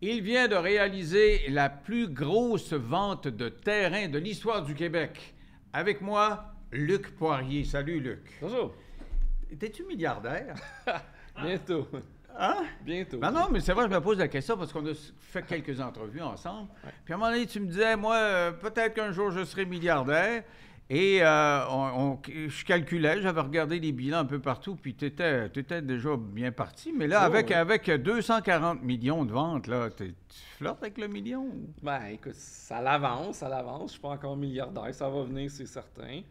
Il vient de réaliser la plus grosse vente de terrain de l'histoire du Québec. Avec moi, Luc Poirier. Salut, Luc. Bonjour. T'es-tu milliardaire? Bientôt. Hein? Bientôt. Ben non, mais c'est vrai, je me pose la question parce qu'on a fait quelques entrevues ensemble. Ouais. Puis à un moment donné, tu me disais, moi, peut-être qu'un jour, je serai milliardaire. Et je calculais, j'avais regardé les bilans un peu partout, puis tu étais déjà bien parti. Mais là, Oh, oui. avec 240 millions de ventes, là, tu flirtes avec le million? Ben, écoute, ça l'avance, ça l'avance. Je suis pas encore milliardaire, ça va venir, c'est certain.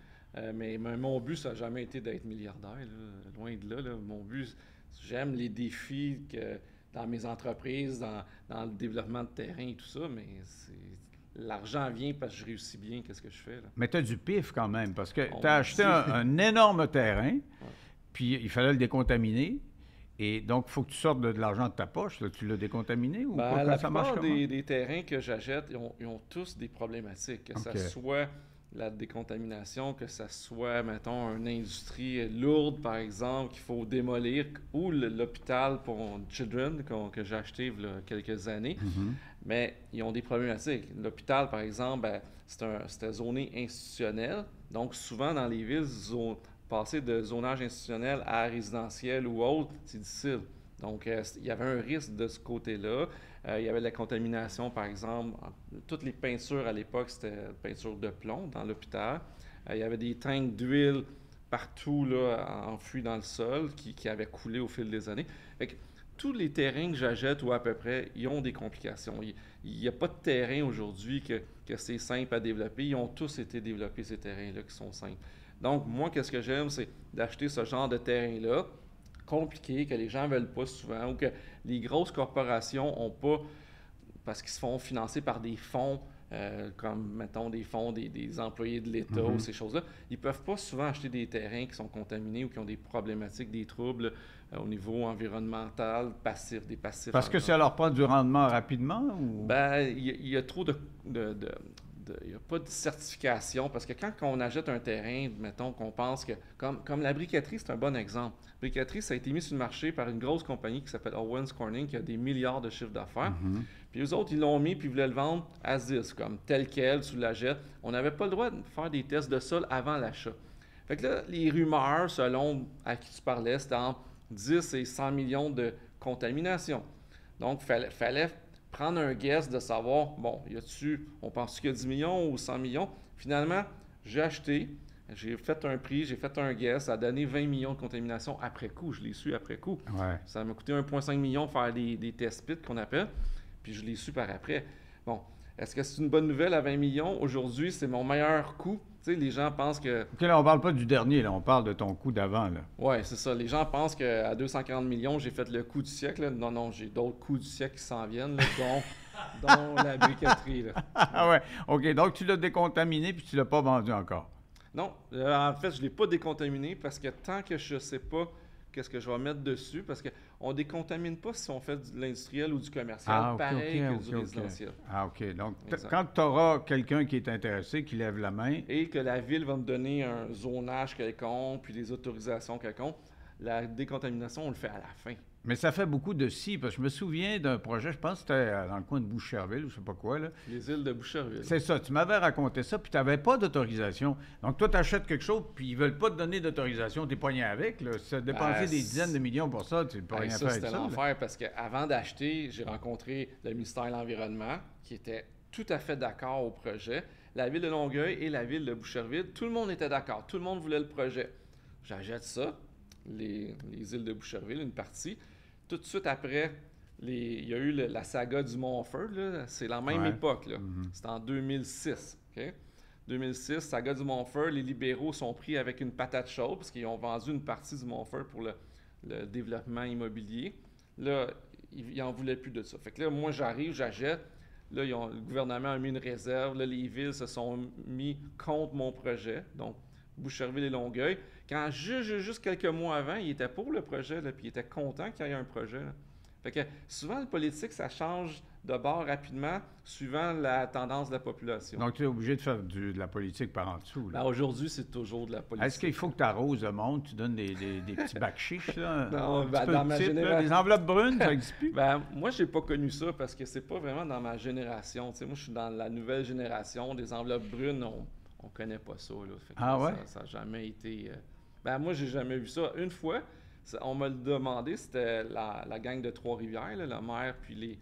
Mais mon but, ça n'a jamais été d'être milliardaire, là. Loin de là, là. Mon but, j'aime les défis dans mes entreprises, dans le développement de terrain et tout ça, mais l'argent vient parce que je réussis bien, qu'est-ce que je fais, là. Mais tu as du pif quand même, parce que On tu as me acheté dit. un énorme terrain, Ouais. puis il fallait le décontaminer. Et donc, il faut que tu sortes de l'argent de ta poche. Là. Tu l'as décontaminé ou Ben, quoi? la Ça marche plupart comment? des terrains que j'achète, ils ont tous des problématiques. Que OK. ça soit la décontamination, que ça soit, mettons, une industrie lourde, par exemple, qu'il faut démolir, ou l'hôpital pour Children que j'ai acheté il y a quelques années. Mhm. Mais ils ont des problématiques. L'hôpital, par exemple, ben, c'était zoné institutionnel. Donc, souvent, dans les villes, passer de zonage institutionnel à résidentiel ou autre, c'est difficile. Donc, il y avait un risque de ce côté-là. Il y avait de la contamination, par exemple. Toutes les peintures à l'époque, c'était peinture de plomb dans l'hôpital. Il y avait des tanks d'huile partout là, enfouis dans le sol qui avaient coulé au fil des années. Fait que tous les terrains que j'achète, ou à peu près, ils ont des complications. Il n'y a pas de terrain aujourd'hui que c'est simple à développer. Ils ont tous été développés, ces terrains-là, qui sont simples. Donc, moi, qu'est-ce que j'aime, c'est d'acheter ce genre de terrain-là, compliqué, que les gens ne veulent pas souvent, ou que les grosses corporations n'ont pas, parce qu'ils se font financer par des fonds, comme, mettons, des fonds des employés de l'État ou Mhm. ces choses-là. Ils ne peuvent pas souvent acheter des terrains qui sont contaminés ou qui ont des problématiques, des troubles au niveau environnemental, passif, des passifs. Parce que ça leur prend du rendement rapidement ou... Ben, il y a trop il n'y a pas de certification, parce que quand on achète un terrain, mettons qu'on pense que, comme la briqueterie, c'est un bon exemple. La briqueterie, ça a été mis sur le marché par une grosse compagnie qui s'appelle Owens Corning, qui a des milliards de chiffres d'affaires. Mhm. Puis eux autres, ils l'ont mis, puis ils voulaient le vendre à 10, comme tel quel, sous la jette. On n'avait pas le droit de faire des tests de sol avant l'achat. Fait que là, les rumeurs, selon à qui tu parlais, c'était entre 10 et 100 millions de contamination. Donc, fallait prendre un guess de savoir, bon, on pense qu'il y a 10 millions ou 100 millions. Finalement, j'ai acheté, j'ai fait un prix, j'ai fait un guess, ça a donné 20 millions de contamination après coup. Je l'ai su après coup. Ouais. Ça m'a coûté 1,5 million de faire des test pits qu'on appelle, puis je l'ai su par après. Bon, est-ce que c'est une bonne nouvelle à 20 millions? Aujourd'hui, c'est mon meilleur coût. Tu sais, les gens pensent que OK, là, on parle pas du dernier, là. On parle de ton coup d'avant, là. ouais, c'est ça. Les gens pensent qu'à 240 millions, j'ai fait le coup du siècle, là. Non, non, j'ai d'autres coups du siècle qui s'en viennent, là, dont la briqueterie, là. Ah ouais. OK, donc tu l'as décontaminé puis tu l'as pas vendu encore. Non, en fait, je ne l'ai pas décontaminé parce que tant que je ne sais pas qu'est-ce que je vais mettre dessus, parce qu'on ne décontamine pas si on fait de l'industriel ou du commercial, Ah, OK, pareil OK, que du OK, OK. résidentiel. Ah, OK. Donc, Exact. quand tu auras quelqu'un qui est intéressé, qui lève la main, Et que la ville va me donner un zonage quelconque, puis des autorisations quelconques, la décontamination, on le fait à la fin. mais ça fait beaucoup de si, parce que je me souviens d'un projet, je pense que c'était dans le coin de Boucherville, ou je sais pas quoi, là. Les îles de Boucherville. C'est ça, tu m'avais raconté ça, puis tu n'avais pas d'autorisation. Donc, toi, tu achètes quelque chose, puis ils veulent pas te donner d'autorisation, tu es poigné avec, là. Ça dépenser des dizaines de millions pour ça, tu peux rien Ça, faire avec c'était ça. Là. l'enfer parce qu'avant d'acheter, j'ai rencontré le ministère de l'Environnement qui était tout à fait d'accord au projet. La ville de Longueuil et la ville de Boucherville, tout le monde était d'accord. Tout le monde voulait le projet. J'achète ça, les îles de Boucherville, une partie. Tout de suite après, il y a eu la saga du Montford. Là. C'est la même Ouais. époque. Là. Mhm. C'était en 2006. OK? 2006, saga du Montford, les libéraux sont pris avec une patate chaude parce qu'ils ont vendu une partie du Montford pour le développement immobilier. Là, ils n'en voulaient plus de ça. Fait que là, moi, j'arrive, j'achète. Là, le gouvernement a mis une réserve. Là, les villes se sont mis contre mon projet. Donc, Boucherville et Longueuil. Quand juste quelques mois avant, ils étaient pour le projet, là, puis ils étaient contents qu'il y ait un projet. Là. Fait que souvent, le politique, ça change de bord rapidement, suivant la tendance de la population. Donc, tu es obligé de faire de la politique par en dessous. Ben, aujourd'hui, c'est toujours de la politique. Est-ce qu'il faut que tu arroses le monde, tu donnes des petits bacs chiches, là? Non, ben, Dans ma génération. des enveloppes brunes, ça n'existe plus? Ben, moi, j'ai pas connu ça parce que c'est pas vraiment dans ma génération. Tu sais, moi, je suis dans la nouvelle génération. Des enveloppes brunes, on connaît pas ça. Là. Fait que ouais? Ça n'a jamais été. Ben, moi, j'ai jamais vu ça. Une fois, on me le demandé, c'était la gang de Trois-Rivières, là, la maire, puis les.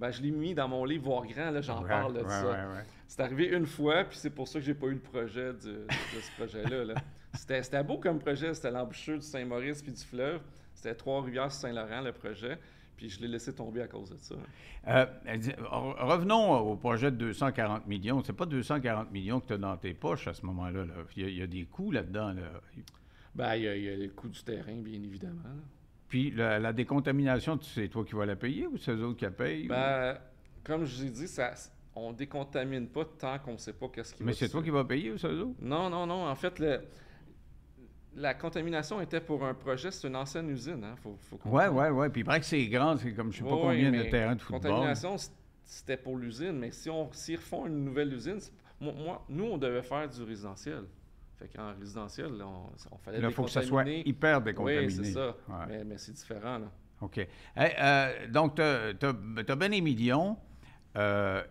Ben, je l'ai mis dans mon livre Voir grand, là, j'en parle de ça. Ouais. C'est arrivé une fois, puis c'est pour ça que j'ai pas eu le projet de ce projet-là. Là. C'était beau comme projet, c'était l'embouchure du Saint-Maurice puis du fleuve. C'était Trois-Rivières-Saint-Laurent, le projet. Puis je l'ai laissé tomber à cause de ça. Revenons au projet de 240 millions. C'est pas 240 millions que tu as dans tes poches à ce moment-là. Là. Il y a des coûts là-dedans. Là. Ben, il y a le coût du terrain, bien évidemment. Là. Puis la décontamination, c'est toi qui vas la payer ou c'est eux autres qui la payent? Ben, comme je vous ai dit, on décontamine pas tant qu'on ne sait pas qu'est-ce qui va Mais c'est toi qui vas payer ou c'est eux autres? Non. En fait, la contamination était pour un projet, c'est une ancienne usine. Hein? Faut Ouais. Puis il paraît que c'est grand, c'est comme je sais pas combien de terrains de football. La contamination, c'était pour l'usine, mais s'ils refont une nouvelle usine, nous, on devait faire du résidentiel. Fait qu'en résidentiel, on fallait il faut que ça soit hyper décontaminé. Oui, c'est ça. Ouais. Mais c'est différent. Là. OK. Donc, tu as ben des millions.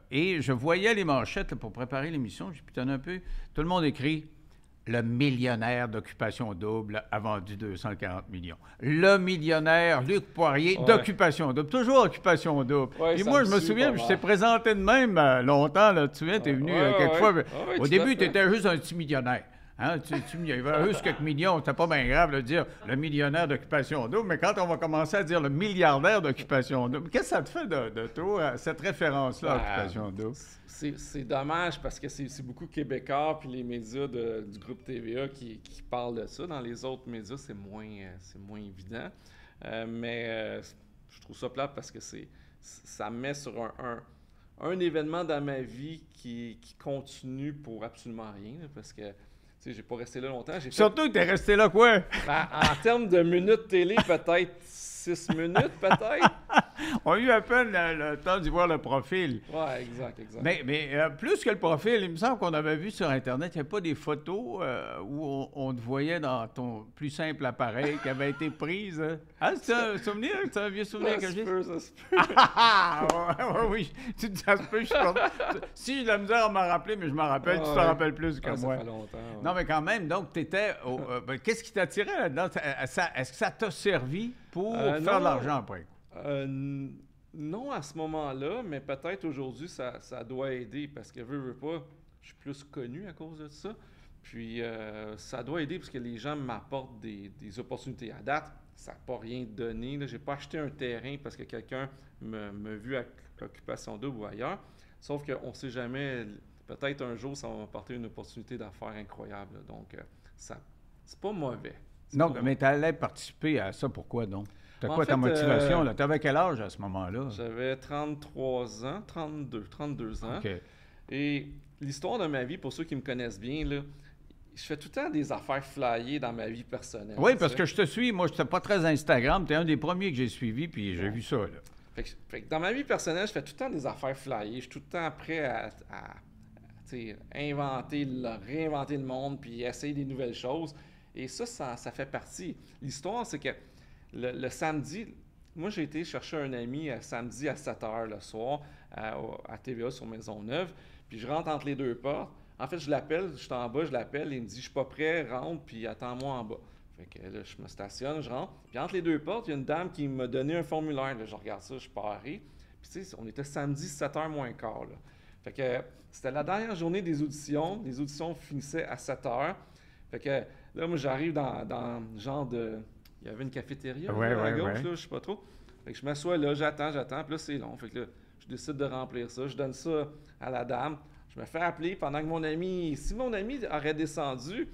Et je voyais les manchettes là, pour préparer l'émission. J'ai pitonné un peu. Tout le monde écrit « Le millionnaire d'Occupation Double a vendu 240 millions. » Le millionnaire Luc Poirier d'Occupation Double. Toujours Occupation Double. Ouais, et moi, je me souviens, je t'ai présenté de même longtemps. Là, tu te souviens, tu es venu quelquefois. Au début, tu étais juste un petit millionnaire. Hein, il y avait juste quelques millions, c'était pas bien grave de dire le millionnaire d'Occupation Double, mais quand on va commencer à dire le milliardaire d'Occupation Double, qu'est-ce que ça te fait de toi, cette référence-là, Occupation Double? C'est dommage parce que c'est beaucoup Québécois puis les médias du groupe TVA qui parlent de ça. Dans les autres médias, c'est moins évident. Mais je trouve ça plate parce que ça me met sur un événement dans ma vie qui continue pour absolument rien. Là, parce que j'ai pas resté là longtemps. Surtout que t'es resté là quoi? Ben, en termes de minutes télé, peut-être 6 minutes, peut-être. On a eu à peine le temps d'y voir le profil. Oui, exact. Mais plus que le profil, il me semble qu'on avait vu sur Internet, il n'y avait pas des photos où on te voyait dans ton plus simple appareil qui avait été prise. Ah, c'est un souvenir? C'est un vieux souvenir que j'ai? Ça se peut. Oui, ça se peut. Si j'ai de la misère à m'en rappeler, mais je m'en rappelle, tu t'en rappelles plus que moi. Ça fait longtemps. Ouais. Non, mais quand même, donc, tu étais... qu'est-ce qui t'attirait là-dedans? Est-ce que ça t'a servi pour faire de l'argent après? Non à ce moment-là, mais peut-être aujourd'hui, ça doit aider parce que veux pas, je suis plus connu à cause de ça. Puis ça doit aider parce que les gens m'apportent des opportunités. À date, ça n'a pas rien donné. Je n'ai pas acheté un terrain parce que quelqu'un m'a vu à Occupation Double ou ailleurs. Sauf qu'on ne sait jamais, peut-être un jour, ça va m'apporter une opportunité d'affaires incroyable. Là. Donc, c'est pas mauvais. Non, mais tu allais participer à ça, pourquoi donc? T'as quoi ta motivation? Tu avais quel âge à ce moment-là? J'avais 33 ans, 32 ans. Okay. Et l'histoire de ma vie, pour ceux qui me connaissent bien, là, je fais tout le temps des affaires flyées dans ma vie personnelle. Oui, parce que je te suis. Moi, je n'étais pas très Instagram. Tu es un des premiers que j'ai suivi, puis j'ai vu ça. Là. Fait que dans ma vie personnelle, je fais tout le temps des affaires flyées. Je suis tout le temps prêt à inventer, réinventer le monde, puis essayer des nouvelles choses. Et ça fait partie. L'histoire, c'est que le samedi, moi, j'ai été chercher un ami samedi à 7 h le soir à TVA sur Maisonneuve. Puis je rentre entre les deux portes. En fait, je l'appelle, je suis en bas, je l'appelle. Il me dit « Je suis pas prêt, rentre, puis attends-moi en bas. » Fait que là, je me stationne, je rentre. Puis entre les deux portes, il y a une dame qui m'a donné un formulaire. Là, je regarde ça, je suis paré. Puis tu sais, on était samedi 7 h moins quart. Là. Fait que c'était la dernière journée des auditions. Les auditions finissaient à 7 h. Fait que là, moi, j'arrive dans le genre de... Il y avait une cafétéria à gauche, là, je sais pas trop. Fait que je m'assois là, j'attends, puis là, c'est long. Fait que là, je décide de remplir ça. Je donne ça à la dame. Je me fais appeler pendant que mon ami... Si mon ami aurait descendu,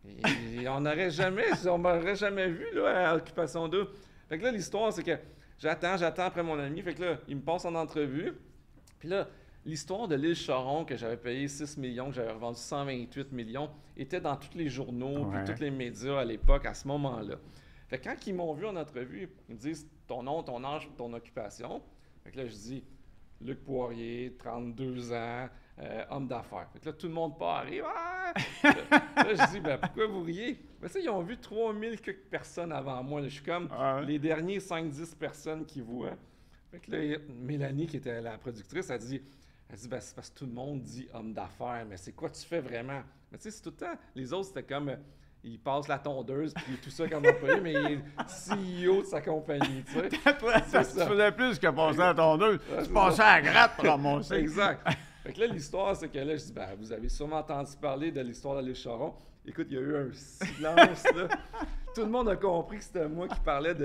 on m'aurait jamais vu là, à Occupation Double. Fait que là, l'histoire, c'est que j'attends après mon ami. Fait que là, il me passe en entrevue. Puis là, l'histoire de l'île Charon, que j'avais payé 6 millions, que j'avais revendu 128 millions, était dans tous les journaux, puis tous les médias à l'époque, à ce moment-là. Fait que quand ils m'ont vu en entrevue, ils me disent ton nom, ton âge, ton occupation. Fait que là, je dis Luc Poirier, 32 ans, homme d'affaires. Fait que là, tout le monde part, arrive. Ah! Là, je dis, ben, pourquoi vous riez? Ben, tu sais, ils ont vu 3000 quelques personnes avant moi. Là. Je suis comme les derniers 5-10 personnes qui voient. Fait que là, Mélanie, qui était la productrice, elle dit, ben, c'est parce que tout le monde dit homme d'affaires, mais c'est quoi tu fais vraiment? Mais tu sais, c'est tout le temps. Les autres, c'était comme. Il passe la tondeuse puis tout ça comme employé, mais il est CEO de sa compagnie, tu sais. Tu faisais plus que passer la tondeuse. Tu passais à la gratte pour ramasser. Exact. Fait que là, l'histoire, c'est que là, je dis, ben, vous avez sûrement entendu parler de l'histoire de l'Écharon. Écoute, il y a eu un silence, là. Tout le monde a compris que c'était moi qui parlais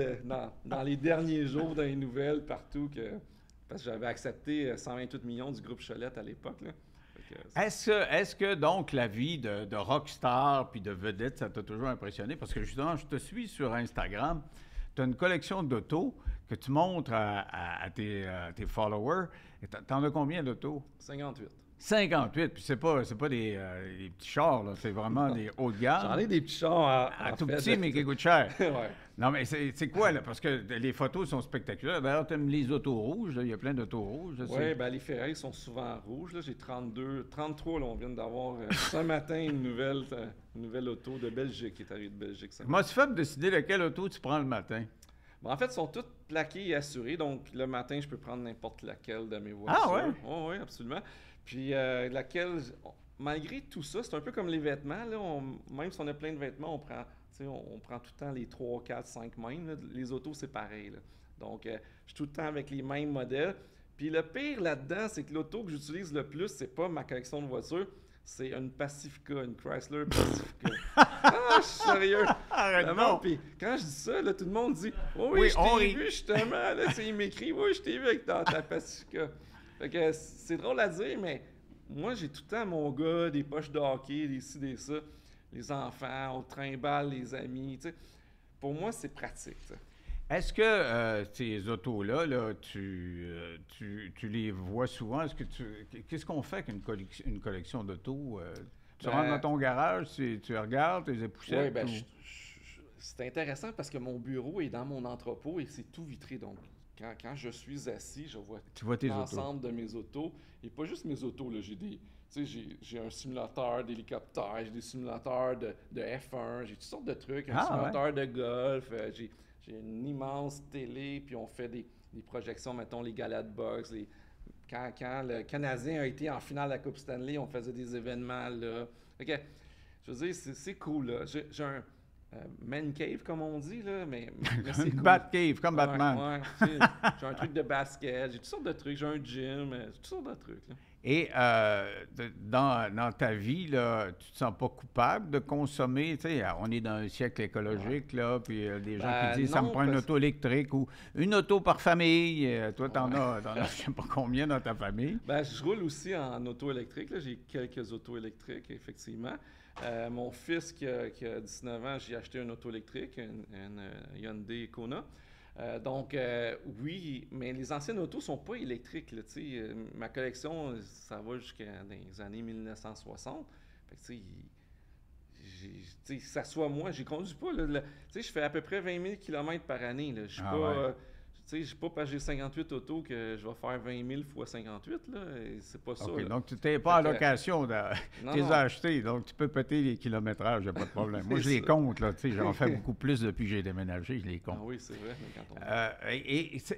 dans les derniers jours dans les nouvelles, partout, parce que j'avais accepté 128 millions du groupe Cholette à l'époque, là. Est-ce que donc la vie de rockstar puis de vedette, ça t'a toujours impressionné? Parce que justement, je te suis sur Instagram, tu as une collection d'autos que tu montres à tes followers. T'en as combien d'autos? 58. 58, puis c'est pas des petits chars, là, c'est vraiment des hauts de gamme. J'en ai des petits chars à tout petit, mais qui coûtent cher. Ouais. Non, mais c'est quoi, là? Parce que les photos sont spectaculaires. D'ailleurs, tu aimes les autos rouges, là. Il y a plein d'autos rouges. Oui, ben les ferrailles sont souvent rouges. Là. J'ai 33, là, on vient d'avoir ce matin une nouvelle auto de Belgique qui est arrivée de Belgique. Comment tu fais pour décider laquelle auto tu prends le matin? Bon, en fait, ils sont toutes plaquées et assurées. Donc, le matin, je peux prendre n'importe laquelle de mes voitures. Ah ouais? Oh, oui, absolument. Puis, malgré tout ça, c'est un peu comme les vêtements. Là, même si on a plein de vêtements, on prend tout le temps les 3, 4, 5 mêmes. Là. Les autos, c'est pareil. Là. Donc, je suis tout le temps avec les mêmes modèles. Puis, le pire là-dedans, c'est que l'auto que j'utilise le plus, c'est pas ma collection de voitures, c'est une Pacifica, une Chrysler Pacifica. Ah, je suis sérieux. Arrête non. Puis quand je dis ça, là, tout le monde dit oh, oui, je t'ai vu justement. Là, il m'écrit oui, je t'ai vu avec ta Pacifica. Fait que c'est drôle à dire, mais moi, j'ai tout le temps mon gars, des poches de hockey, des ci, des ça, les enfants, on trimballe les amis. T'sais. Pour moi, c'est pratique. T'sais. Est-ce que ces autos-là, là, tu les vois souvent? Qu'est-ce qu'on fait avec une collection d'autos? Tu rentres dans ton garage, tu regardes, tu les époussettes? Oui, ben, c'est intéressant parce que mon bureau est dans mon entrepôt et c'est tout vitré. Donc, quand je suis assis, je vois l'ensemble de mes autos. Et pas juste mes autos, là, j'ai un simulateur d'hélicoptère, j'ai des simulateurs de F1, j'ai toutes sortes de trucs, un simulateur de golf, j'ai une immense télé, puis on fait des projections, mettons les galas de boxe. Quand le Canadien a été en finale de la Coupe Stanley, on faisait des événements là. Okay. Je veux dire, c'est cool. Là. J'ai un man cave, comme on dit, là, mais c'est cool. Bat cave, comme Batman. Ouais, j'ai un truc de basket, j'ai toutes sortes de trucs, j'ai un gym, toutes sortes de trucs. Là. Et dans ta vie, là, tu te sens pas coupable de consommer? Tu sais, on est dans un siècle écologique, là, puis des gens qui disent ça me prend une auto électrique ou une auto par famille. Toi, t'en as je sais pas combien dans ta famille. Ben, je roule aussi en auto électrique. Là. J'ai quelques autos électriques, effectivement. Mon fils qui a 19 ans, j'ai acheté une auto électrique, une Hyundai Kona. Donc, oui, mais les anciennes autos ne sont pas électriques. Là, ma collection, ça va jusqu'à les années 1960. Fait que, ça soit moi, je conduis pas. Je fais à peu près 20 000 km par année. Là. Je suis pas parce que j'ai 58 autos que je vais faire 20 000 fois 58. Là. C'est pas ça. Là. Donc, tu n'es pas en location. Tu les as achetés. Donc, tu peux péter les kilométrages, il n'y a pas de problème. Moi, je les compte. J'en fais beaucoup plus depuis que j'ai déménagé. Je les compte. Ah oui, c'est vrai.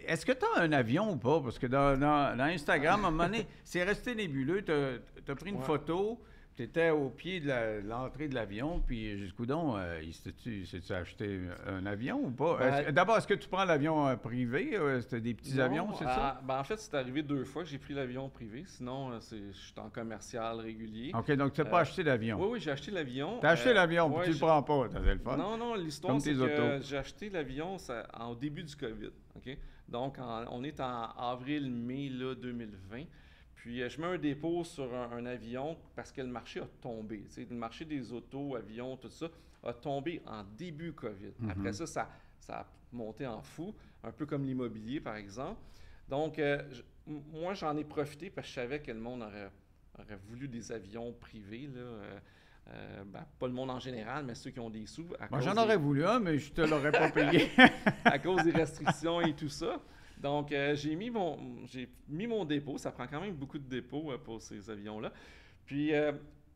Est-ce que tu as un avion ou pas? Parce que dans Instagram, à un moment donné, c'est resté nébuleux. Tu as pris une photo. Tu étais au pied de l'entrée de l'avion, puis jusqu'où donc, s'est-tu acheté un avion ou pas? D'abord, est-ce que tu prends l'avion privé? C'était des petits avions, c'est ça? En fait, c'est arrivé 2 fois que j'ai pris l'avion privé. Sinon, je suis en commercial régulier. OK, donc tu n'as pas acheté l'avion? Oui, j'ai acheté l'avion. Tu as acheté l'avion, puis tu ne le prends pas, t'as le fun. Non, l'histoire, c'est que j'ai acheté l'avion au début du COVID. OK? Donc, on est en avril-mai 2020. Puis, je mets un dépôt sur un avion parce que le marché a tombé. Le marché des autos, avions, tout ça, a tombé en début COVID. Après ça a monté en fou, un peu comme l'immobilier, par exemple. Donc, moi, j'en ai profité parce que je savais que le monde aurait voulu des avions privés. Là. Pas le monde en général, mais ceux qui ont des sous. Moi, j'en aurais voulu un, mais je te l'aurais pas payé. À cause des restrictions et tout ça. Donc, j'ai mis mon dépôt. Ça prend quand même beaucoup de dépôts pour ces avions-là. Puis,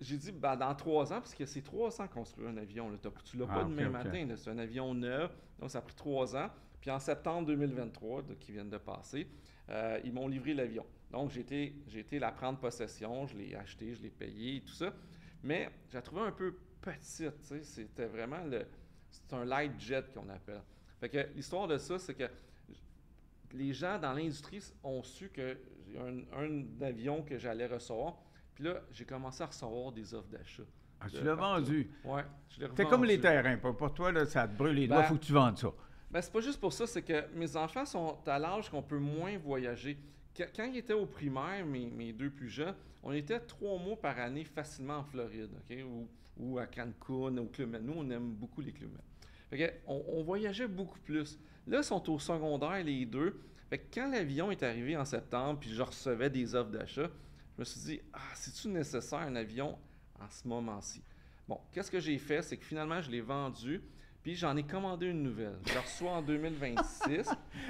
j'ai dit, dans 3 ans, parce que c'est 3 ans construire un avion. Là. Tu l'as pas demain matin. C'est un avion neuf. Donc, ça a pris 3 ans. Puis, en septembre 2023, qui viennent de passer, ils m'ont livré l'avion. Donc, j'ai été la prendre possession. Je l'ai acheté, je l'ai payé et tout ça. Mais, je la trouvais un peu petite. C'était vraiment c'est un light jet qu'on appelle. Fait que l'histoire de ça, c'est que les gens dans l'industrie ont su que j'ai un avion que j'allais recevoir. Puis là, j'ai commencé à recevoir des offres d'achat. Ah, tu l'as vendu? Oui, je l'ai revendu. C'est comme les terrains. Pour toi, là, ça te brûle les doigts, il faut que tu vendes ça. C'est pas juste pour ça, c'est que mes enfants sont à l'âge qu'on peut moins voyager. Quand ils étaient au primaire, mes 2 plus jeunes, on était 3 mois par année facilement en Floride, okay? ou à Cancun, au Club Med. Nous, on aime beaucoup les Club Med. Fait que on voyageait beaucoup plus. Là, ils sont au secondaire, les 2. Fait que quand l'avion est arrivé en septembre, puis je recevais des offres d'achat, je me suis dit, c'est-tu nécessaire un avion en ce moment-ci? Bon, qu'est-ce que j'ai fait? C'est que finalement, je l'ai vendu, puis j'en ai commandé une nouvelle. Je la reçois en 2026.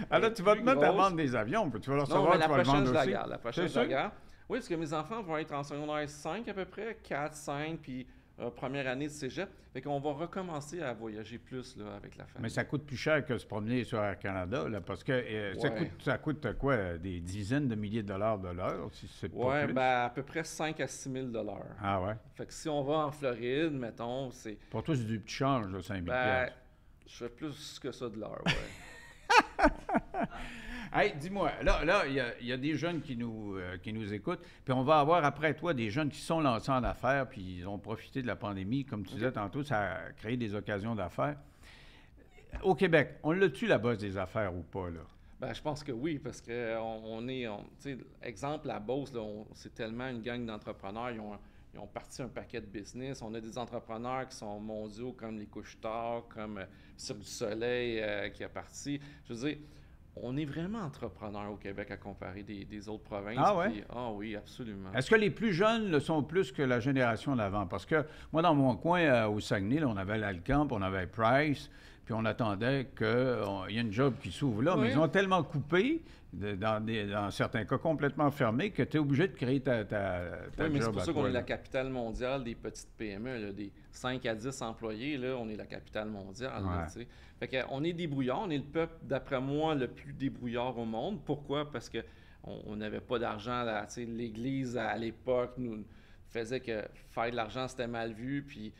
Alors, tu vas te mettre à vendre des avions, puis tu vas le recevoir, tu vas le vendre aussi. La prochaine, je la garde. Oui, parce que mes enfants vont être en secondaire 5 à peu près, 4, 5, puis première année de cégep. Fait qu'on va recommencer à voyager plus là, avec la famille. Mais ça coûte plus cher que se promener sur Air Canada, là, parce que ça coûte quoi? Des dizaines de milliers de dollars de l'heure, si c'est pas plus? À peu près 5 à 6 000 $. Ah ouais? Fait que si on va en Floride, mettons, c'est... Pour toi, c'est du petit change, là, 5 000 je fais plus que ça de l'heure, ouais. Hey, dis-moi, là, il y a des jeunes qui nous écoutent, puis on va avoir après toi des jeunes qui sont lancés en affaires, puis ils ont profité de la pandémie, comme tu disais tantôt, ça a créé des occasions d'affaires. Au Québec, on l'a-tu la Bourse des affaires ou pas, là? Je pense que oui, parce que exemple, la Beauce, c'est tellement une gang d'entrepreneurs, ils ont parti un paquet de business. On a des entrepreneurs qui sont mondiaux, comme les Couche-Tard, comme Cirque du Soleil qui est parti. Je veux dire, on est vraiment entrepreneurs au Québec à comparer des autres provinces. Ah ouais? Puis, oui, absolument. Est-ce que les plus jeunes le sont plus que la génération d'avant? Parce que moi, dans mon coin, au Saguenay, là, on avait l'Alcamp, on avait Price, puis on attendait qu'il y ait une job qui s'ouvre là. Oui. Mais ils ont tellement coupé, dans certains cas complètement fermés, que tu es obligé de créer ta job. Mais c'est pour ça qu'on est la capitale mondiale des petites PME, là, des 5 à 10 employés, là, on est la capitale mondiale. Ouais. Là, fait qu'on est débrouillard, on est le peuple, d'après moi, le plus débrouillard au monde. Pourquoi? Parce qu'on n'avait pas d'argent. L'Église, à l'époque, nous faisait que faire de l'argent, c'était mal vu, puis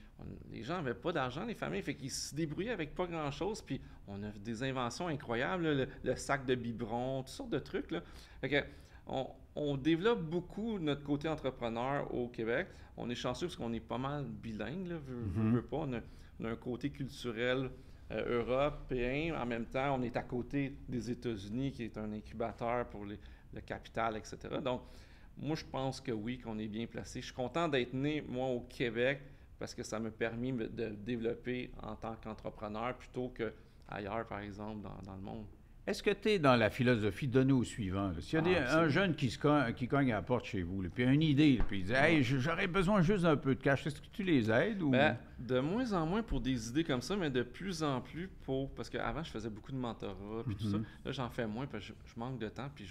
les gens n'avaient pas d'argent, les familles, fait qu'ils se débrouillaient avec pas grand-chose, puis on a des inventions incroyables, là, le sac de biberon, toutes sortes de trucs, là. Fait que on développe beaucoup notre côté entrepreneur au Québec. On est chanceux parce qu'on est pas mal bilingue, là, veut pas. On a un côté culturel européen. En même temps, on est à côté des États-Unis, qui est un incubateur pour le capital, etc. Donc, moi, je pense que oui, qu'on est bien placé. Je suis content d'être né, moi, au Québec, parce que ça m'a permis de développer en tant qu'entrepreneur plutôt qu'ailleurs, par exemple, dans le monde. Est-ce que tu es dans la philosophie donnée au suivant? S'il y a un jeune qui cogne à la porte chez vous, là, puis a une idée, là, puis il dit « Hey, j'aurais besoin juste d'un peu de cash », est-ce que tu les aides? Ou... de moins en moins pour des idées comme ça, mais de plus en plus parce qu'avant, je faisais beaucoup de mentorat, puis tout ça. Là, j'en fais moins, parce que je manque de temps, puis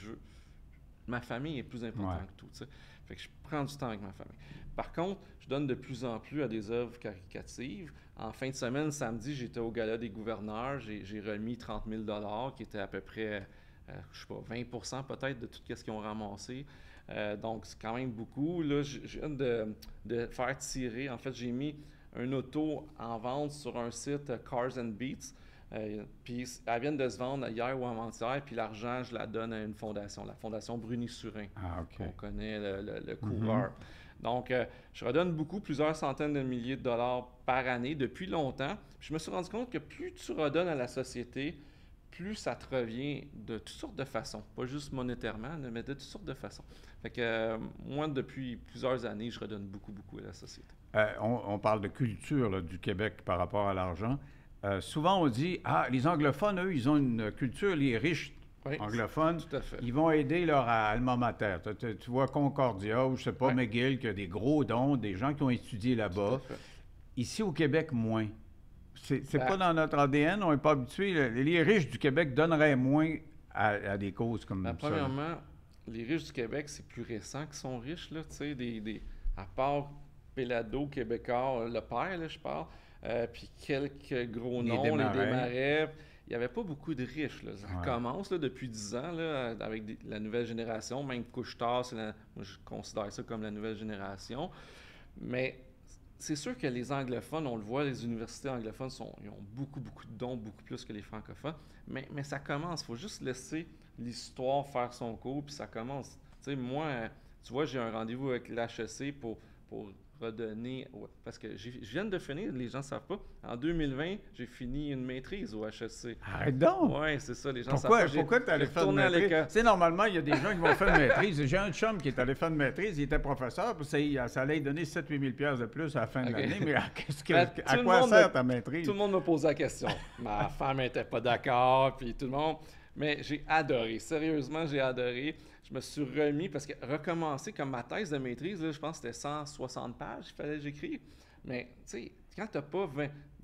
ma famille est plus importante que tout, tu sais. Fait que je prends du temps avec ma famille. Par contre, je donne de plus en plus à des œuvres caricatives. En fin de semaine, samedi, j'étais au Gala des gouverneurs. J'ai remis 30 000 $, qui était à peu près, je sais pas, 20% peut-être de tout ce qu'ils ont ramassé. Donc, c'est quand même beaucoup. Là, je viens de faire tirer. En fait, j'ai mis un auto en vente sur un site Cars and Beats. Puis elle vient de se vendre hier ou avant-hier, puis l'argent, je la donne à une fondation, la fondation Bruni-Surin. On connaît le coureur. Donc, je redonne beaucoup, plusieurs centaines de milliers de dollars par année depuis longtemps. Puis je me suis rendu compte que plus tu redonnes à la société, plus ça te revient de toutes sortes de façons. Pas juste monétairement, mais de toutes sortes de façons. Fait que moi, depuis plusieurs années, je redonne beaucoup, beaucoup à la société. On parle de culture là, du Québec par rapport à l'argent. Souvent, on dit, les anglophones, eux, ils ont une culture, les riches Oui, anglophones. tout à fait. Ils vont aider leur alma mater. Tu vois Concordia ou je sais pas, Ouais. McGill, qui a des gros dons, des gens qui ont étudié Tout à là-bas. fait. Ici, au Québec, moins. C'est Ben, pas dans notre ADN, on n'est pas habitué. Les riches du Québec donneraient moins à des causes comme ça. premièrement, les riches du Québec, c'est plus récent qu'ils sont riches, là, tu sais, à part Pélado, Québécois, le père, là, je parle, puis quelques gros Les noms, Desmarais. les Desmarais. Il n'y avait pas beaucoup de riches, là. Ça Ouais. commence là, depuis 10 ans là, avec la nouvelle génération. Même Couche-Tard, moi je considère ça comme la nouvelle génération. Mais c'est sûr que les anglophones, on le voit, les universités anglophones ils ont beaucoup, beaucoup de dons, beaucoup plus que les francophones. Mais ça commence. Il faut juste laisser l'histoire faire son cours, puis ça commence. Tu sais, moi, tu vois, j'ai un rendez-vous avec l'HEC pour redonner. Parce que je viens de finir, les gens ne savent pas. En 2020, j'ai fini une maîtrise au HEC. Arrête donc! Oui, c'est ça, les gens Pourquoi, savent pas. pourquoi tu allé j'ai faire une retourné à maîtrise? l'école. Tu sais, normalement, il y a des gens qui vont faire une maîtrise. J'ai un chum qui est allé faire une maîtrise, il était professeur, puis ça allait lui donner 7-8 000 $$ de plus à la fin de Ok. l'année. Mais à tout le quoi monde sert ta maîtrise? Tout le monde me posait la question. Ma femme n'était pas d'accord, puis tout le monde. Mais j'ai adoré. Sérieusement, j'ai adoré. Je me suis remis parce que recommencer comme ma thèse de maîtrise, là, je pense que c'était 160 pages qu'il fallait que j'écrive. Mais tu sais, quand tu n'as pas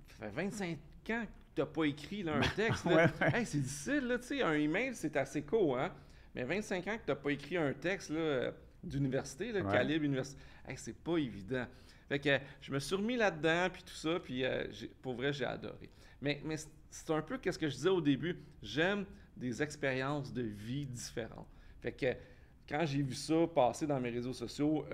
ça fait 25 ans que tu n'as pas écrit là, un texte, là, Ouais, ouais. hey, c'est difficile. Là, tu sais, un email, c'est assez court. Hein? Mais 25 ans que tu n'as pas écrit un texte là, d'université, là, Ouais. calibre université, hey, c'est pas évident. Fait que je me suis remis là-dedans, puis tout ça, puis pour vrai, j'ai adoré. Mais c'est un peu ce que je disais au début. J'aime des expériences de vie différentes. Fait que quand j'ai vu ça passer dans mes réseaux sociaux,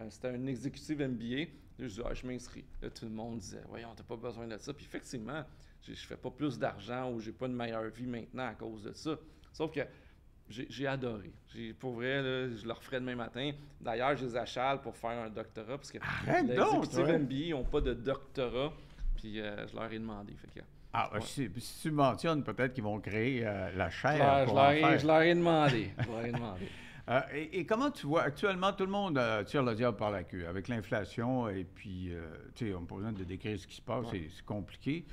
c'était un exécutif MBA, là, je dis, je m'inscris. Là, tout le monde disait, voyons, t'as pas besoin de ça. Puis effectivement, je fais pas plus d'argent ou j'ai pas une meilleure vie maintenant à cause de ça. Sauf que j'ai adoré. Pour vrai, là, je le referai demain matin. D'ailleurs, je les achale pour faire un doctorat parce que Arrête les donc, exécutifs toi. MBA n'ont pas de doctorat. Puis je leur ai demandé. Fait que, Ah, ouais. si tu mentionnes, peut-être qu'ils vont créer la je, chaire leur, pour je en leur ai- faire. je leur ai demandé. Je leur ai demandé. Et comment tu vois, actuellement, tout le monde tire le diable par la queue avec l'inflation et puis, tu sais, on n'a pas besoin de décrire ce qui se passe, Ouais. c'est compliqué.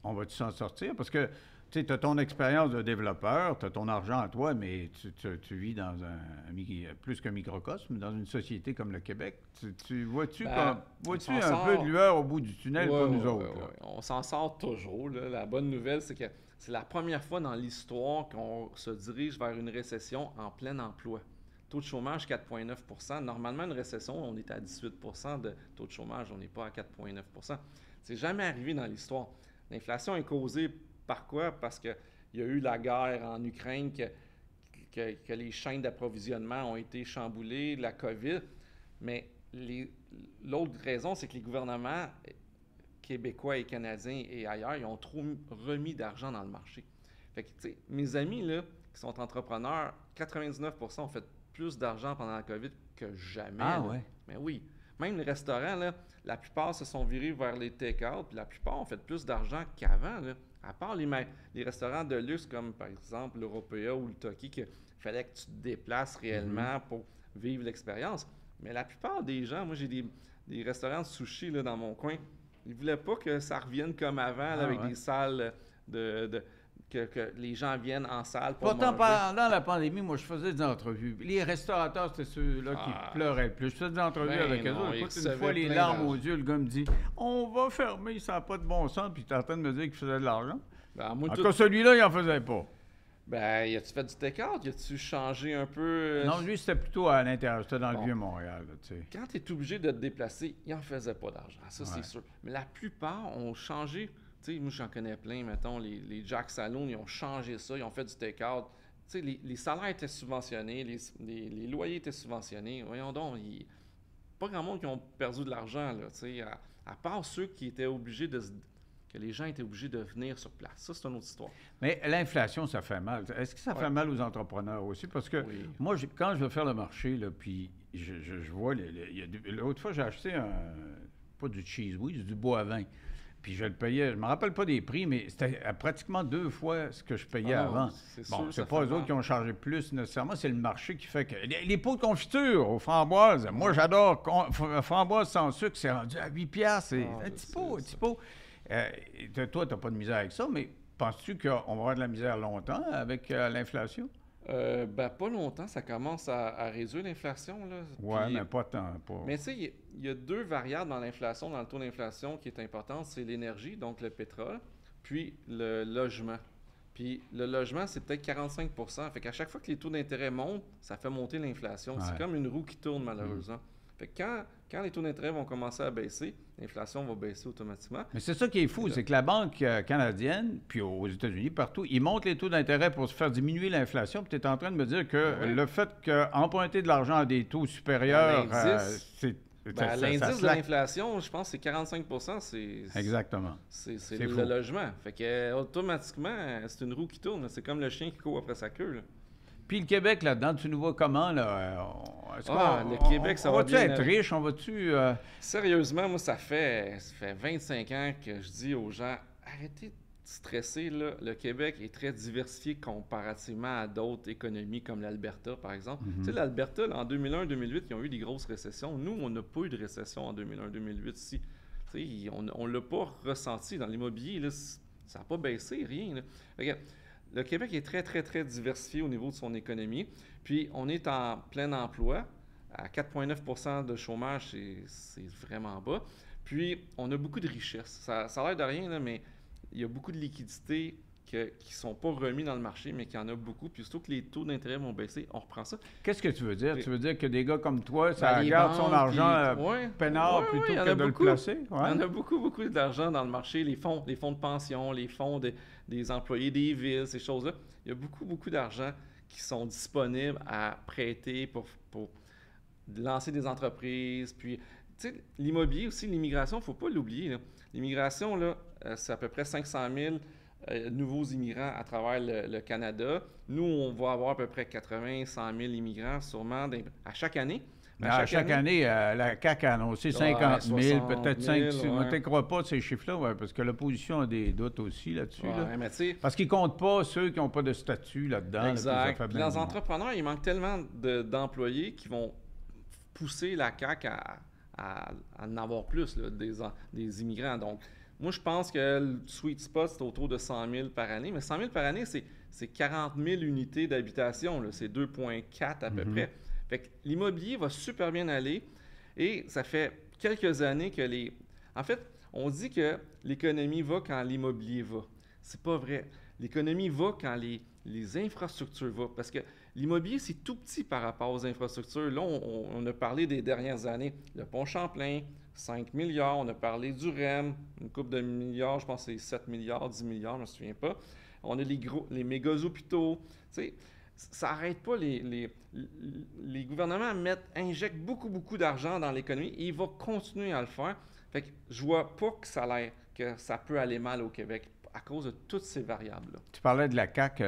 On va-tu s'en sortir? Parce que, tu sais, tu as ton expérience de développeur, tu as ton argent à toi, mais tu vis dans plus qu'un microcosme, dans une société comme le Québec. Vois-tu Ben, vois-tu on un s'en peu sort. de lueur au bout du tunnel Ouais, pour nous ouais, autres? ouais, là? ouais. On s'en sort toujours. Là. La bonne nouvelle, c'est que c'est la première fois dans l'histoire qu'on se dirige vers une récession en plein emploi. Taux de chômage 4,9 %. Normalement, une récession, on est à 18 % de taux de chômage. On n'est pas à 4,9 %. C'est jamais arrivé dans l'histoire. L'inflation est causée par quoi? Parce qu'il y a eu la guerre en Ukraine, que les chaînes d'approvisionnement ont été chamboulées, la COVID. Mais l'autre raison, c'est que les gouvernements québécois et canadiens et ailleurs, ils ont trop remis d'argent dans le marché. Fait que, tu sais, mes amis là, qui sont entrepreneurs, 99 % ont fait plus d'argent pendant la COVID que jamais. Ah là. ouais? Mais oui. Même les restaurants, là, la plupart se sont virés vers les take-out, puis la plupart ont fait plus d'argent qu'avant. Là. À part les restaurants de luxe comme par exemple l'Européa ou le Toki, qu'il fallait que tu te déplaces réellement pour vivre l'expérience. Mais la plupart des gens, moi j'ai des restaurants de sushi là, dans mon coin, ils ne voulaient pas que ça revienne comme avant, là, avec ouais. des salles que les gens viennent en salle pour Pourtant, manger. pendant la pandémie, moi, je faisais des entrevues. Les restaurateurs, c'était ceux-là qui pleuraient le plus. Je faisais des entrevues Ben avec eux non, autres. ils Écoute, une recevaient fois, les plein larmes d'argent. aux yeux, le gars me dit « On va fermer, ça n'a pas de bon sens. » Puis tu es en train de me dire qu'il faisait de l'argent. Ben, moi, En tout- tout cas, celui-là, il n'en faisait pas. Ben, y a-tu fait du take-out? Y a-tu changé un peu? Non, lui, c'était plutôt à l'intérieur. C'était dans le Bon. Vieux-Montréal, là, tu sais. Quand tu es obligé de te déplacer, il n'en faisait pas d'argent, ça Ouais. c'est sûr. Mais la plupart ont changé. Tu sais, moi j'en connais plein, mettons, les Jack Saloon, ils ont changé ça, ils ont fait du take-out. Tu sais, les salaires étaient subventionnés, les loyers étaient subventionnés. Voyons donc, pas grand monde qui ont perdu de l'argent, là, tu sais, à part ceux qui étaient obligés que les gens étaient obligés de venir sur place. Ça, c'est une autre histoire. Mais l'inflation, ça fait mal. Est-ce que ça fait Ouais. mal aux entrepreneurs aussi? Parce que Oui. moi, quand je vais faire le marché, là, puis je vois, l'autre fois, j'ai acheté pas du cheese whiz, du bois à vin. Puis je le payais, je me rappelle pas des prix, mais c'était pratiquement 2 fois ce que je payais Ah non, avant. c'est Bon, sûr, c'est ça pas fait eux autres mal. qui ont chargé plus nécessairement, c'est le marché qui fait que... Les pots de confiture aux framboises, moi j'adore framboises sans sucre, c'est rendu à 8 $. C'est Ah, un je petit sais, pot, un ça. petit pot. Toi, tu n'as pas de misère avec ça, mais penses-tu qu'on va avoir de la misère longtemps avec l'inflation? Pas longtemps, ça commence à réduire l'inflation, là. Oui, mais pas tant. Mais tu sais, il y a deux variables dans l'inflation, dans le taux d'inflation qui est importante, c'est l'énergie, donc le pétrole, puis le logement. Puis le logement, c'est peut-être 45%. Fait qu'à chaque fois que les taux d'intérêt montent, ça fait monter l'inflation. C'est comme une roue qui tourne, malheureusement. Fait que quand les taux d'intérêt vont commencer à baisser, l'inflation va baisser automatiquement. Mais c'est ça qui est fou, c'est que la Banque canadienne, puis aux États-Unis, partout, ils montent les taux d'intérêt pour se faire diminuer l'inflation. Puis tu es en train de me dire que le fait qu'emprunter de l'argent à des taux supérieurs, c'est... l'indice de l'inflation, je pense que c'est 45%, Exactement. C'est le logement. Fait que automatiquement, c'est une roue qui tourne. C'est comme le chien qui court après sa queue, là. Puis le Québec, là-dedans, tu nous vois comment, là? Le Québec, ça va bien. On va-tu être riche? On va-tu... Sérieusement, moi, ça fait 25 ans que je dis aux gens, arrêtez de stresser, là. Le Québec est très diversifié comparativement à d'autres économies comme l'Alberta, par exemple. Tu sais, l'Alberta, là, en 2001-2008, ils ont eu des grosses récessions. Nous, on n'a pas eu de récession en 2001-2008 ici. Tu sais, on ne l'a pas ressenti. Dans l'immobilier, là, ça n'a pas baissé, rien, là. Regarde, le Québec est très, très, très diversifié au niveau de son économie. Puis, on est en plein emploi. À 4,9 de chômage, c'est vraiment bas. Puis, on a beaucoup de richesses. Ça a l'air de rien, là, mais il y a beaucoup de liquidités qui ne sont pas remis dans le marché, mais qu'il y en a beaucoup. Puis, surtout que les taux d'intérêt vont baisser, on reprend ça. Qu'est-ce que tu veux dire? Tu veux dire que des gars comme toi, ça garde son argent peinard plutôt que de le placer? Il y en a beaucoup, beaucoup d'argent dans le marché. Les fonds de pension, les fonds des employés des villes, ces choses-là. Il y a beaucoup, beaucoup d'argent qui sont disponibles à prêter pour lancer des entreprises. Puis, tu sais, l'immobilier aussi, l'immigration, il ne faut pas l'oublier, là. L'immigration, là, c'est à peu près 500 000 nouveaux immigrants à travers le Canada. Nous, on va avoir à peu près 80-100 000 immigrants sûrement à chaque année. Mais à chaque année, la CAQ a annoncé 50 000, peut-être 5 000. Ne crois pas de ces chiffres-là, parce que l'opposition a des doutes aussi là-dessus. Parce qu'ils ne comptent pas ceux qui n'ont pas de statut là-dedans. Exact. Puis les entrepreneurs, il manque tellement d'employés qui vont pousser la CAQ à en avoir plus, là, des immigrants. Donc, moi, je pense que le sweet spot, c'est autour de 100 000 par année. Mais 100 000 par année, c'est 40 000 unités d'habitation. C'est 2,4 à peu près. Fait que l'immobilier va super bien aller. Et ça fait quelques années que En fait, on dit que l'économie va quand l'immobilier va. C'est pas vrai. L'économie va quand les infrastructures vont. Parce que l'immobilier, c'est tout petit par rapport aux infrastructures. Là, on a parlé des dernières années. Le pont Champlain, 5 milliards. On a parlé du REM, une couple de milliards, je pense que c'est 7 milliards, 10 milliards, je ne me souviens pas. On a les méga hôpitaux. Tu sais, ça n'arrête pas. Les gouvernements injectent beaucoup, beaucoup d'argent dans l'économie et ils vont continuer à le faire. Fait que je vois pas que ça peut aller mal au Québec à cause de toutes ces variables-là. Tu parlais de la CAQ.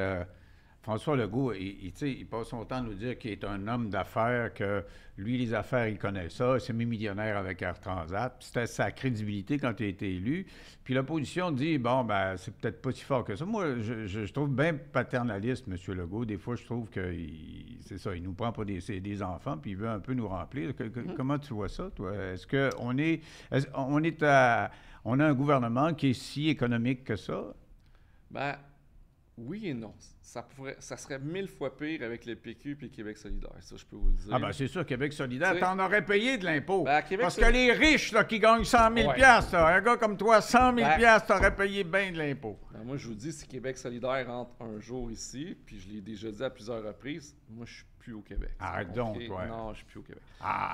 François Legault, il passe son temps à nous dire qu'il est un homme d'affaires, que lui, les affaires, il connaît ça, il s'est mis millionnaire avec Air Transat, puis c'était sa crédibilité quand il a été élu. Puis l'opposition dit, bon, ben c'est peut-être pas si fort que ça. Moi, je trouve bien paternaliste, M. Legault. Des fois, je trouve que c'est ça, il nous prend pour des enfants, puis il veut un peu nous remplir. Comment tu vois ça, toi? Est-ce qu'on on a un gouvernement qui est si économique que ça? Ben, oui et non. Ça serait 1000 fois pire avec le PQ et le Québec solidaire, ça, je peux vous le dire. Ah ben c'est sûr, Québec solidaire, t'en aurais payé de l'impôt. Parce que les riches là, qui gagnent 100 000 un gars comme toi, 100 000 t'aurais payé bien de l'impôt. Ben moi, je vous dis, si Québec solidaire rentre un jour ici, puis je l'ai déjà dit à plusieurs reprises, moi, je suis plus au Québec. Arrête donc, toi. Non, je suis plus au Québec.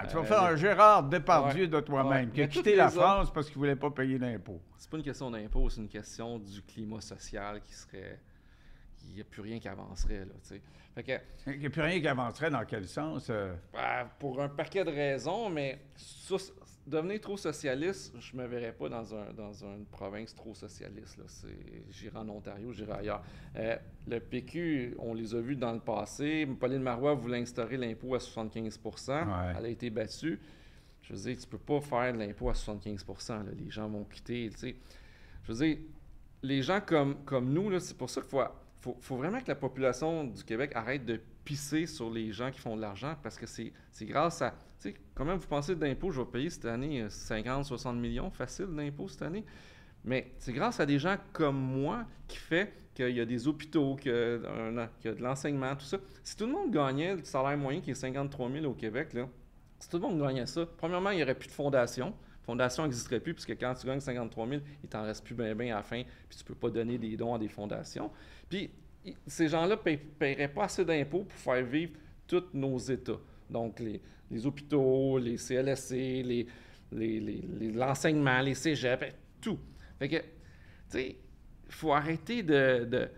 Tu vas faire un Gérard Depardieu de toi-même, qui a quitté la France parce qu'il voulait pas payer d'impôt. C'est pas une question d'impôt, c'est une question du climat social qui serait... Il n'y a plus rien qui avancerait, là, tu sais. Fait que... Il n'y a plus rien qui avancerait dans quel sens? Pour un paquet de raisons, mais devenir trop socialiste, je me verrais pas dans une province trop socialiste, là. J'irai en Ontario, j'irai ailleurs. Le PQ, on les a vus dans le passé. Pauline Marois voulait instaurer l'impôt à 75 %. Elle a été battue. Je veux dire, tu peux pas faire de l'impôt à 75 %, là. Les gens vont quitter, tu sais. Je veux dire, les gens comme nous, là, c'est pour ça qu'il faut vraiment que la population du Québec arrête de pisser sur les gens qui font de l'argent parce que c'est grâce à... Tu sais, quand même, vous pensez d'impôts, je vais payer cette année 50-60 millions facile d'impôts cette année. Mais c'est grâce à des gens comme moi qui fait qu'il y a des hôpitaux, qu'il y a de l'enseignement, tout ça. Si tout le monde gagnait le salaire moyen qui est 53 000 au Québec, là, si tout le monde gagnait ça, premièrement, il n'y aurait plus de fondation. Fondation n'existerait plus, puisque quand tu gagnes 53 000, il t'en reste plus bien à la fin, puis tu ne peux pas donner des dons à des fondations. Puis ces gens-là ne paieraient pas assez d'impôts pour faire vivre tous nos États. Donc les hôpitaux, les CLSC, l'enseignement, les cégeps, tout. Fait que, tu sais, il faut arrêter de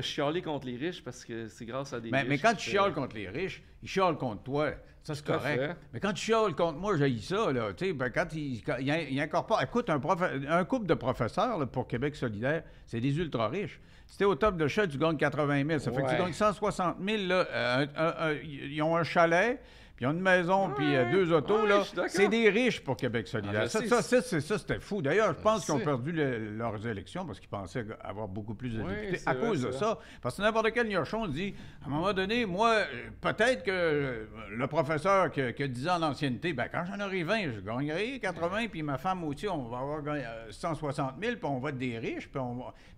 chialer contre les riches parce que c'est grâce à des riches. Mais quand tu chiales contre les riches, ils chialent contre toi. Ça, c'est correct. Mais quand tu chiales contre moi, j'ai ça, là. Tu sais, ben, quand il incorpore. Écoute, un couple de professeurs là, pour Québec solidaire, c'est des ultra-riches. Si t'es au top de chat, tu gagnes 80 000. Ça fait que tu gagnes 160 000. Là, ils ont un chalet. Puis ils ont une maison, puis 2 autos, là. C'est des riches pour Québec solidaire. Ça, c'était fou. D'ailleurs, je pense qu'ils ont perdu leurs élections parce qu'ils pensaient avoir beaucoup plus de députés à cause de ça. Parce que n'importe quel gnochon dit, à un moment donné, moi, peut-être que le professeur qui a 10 ans d'ancienneté, ben quand j'en aurai 20, je gagnerai 80, puis ma femme aussi, on va avoir 160 000, puis on va être des riches,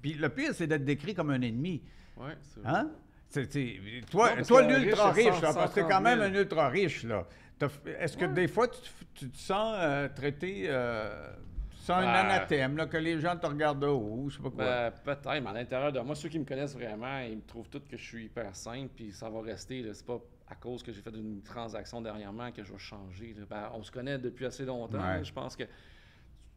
puis le pire, c'est d'être décrit comme un ennemi. Oui, c'est vrai. Hein? Toi l'ultra-riche, parce que t'es quand même un ultra-riche, là. Est-ce que des fois, tu te sens traité... un anathème, là, que les gens te regardent de haut, je sais pas quoi. Peut-être, mais à l'intérieur de moi, ceux qui me connaissent vraiment, ils me trouvent tous que je suis hyper simple, puis ça va rester. C'est pas à cause que j'ai fait une transaction dernièrement que je vais changer. On se connaît depuis assez longtemps. Là, je pense que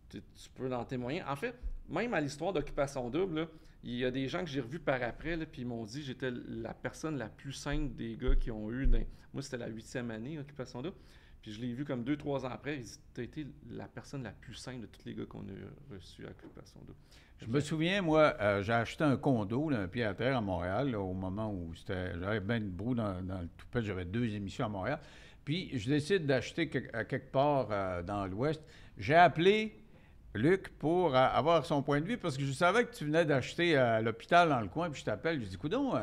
tu peux en témoigner. En fait, même à l'histoire d'Occupation Double, là, il y a des gens que j'ai revus par après, là, puis ils m'ont dit que j'étais la personne la plus simple des gars qui ont eu... Moi, c'était la 8e année, Occupation Double. Puis je l'ai vu comme 2-3 ans après. Il dit, t'as été la personne la plus simple de tous les gars qu'on a reçus à Occupation Double. Je me souviens, moi, j'ai acheté un condo, là, un pied-à-terre à Montréal, là, au moment où j'avais bien de brou dans le toupet. J'avais 2 émissions à Montréal. Puis je décide d'acheter à quelque part dans l'Ouest. J'ai appelé Luc pour avoir son point de vue parce que je savais que tu venais d'acheter à l'hôpital dans le coin. Puis je t'appelle, je dis, coudonc,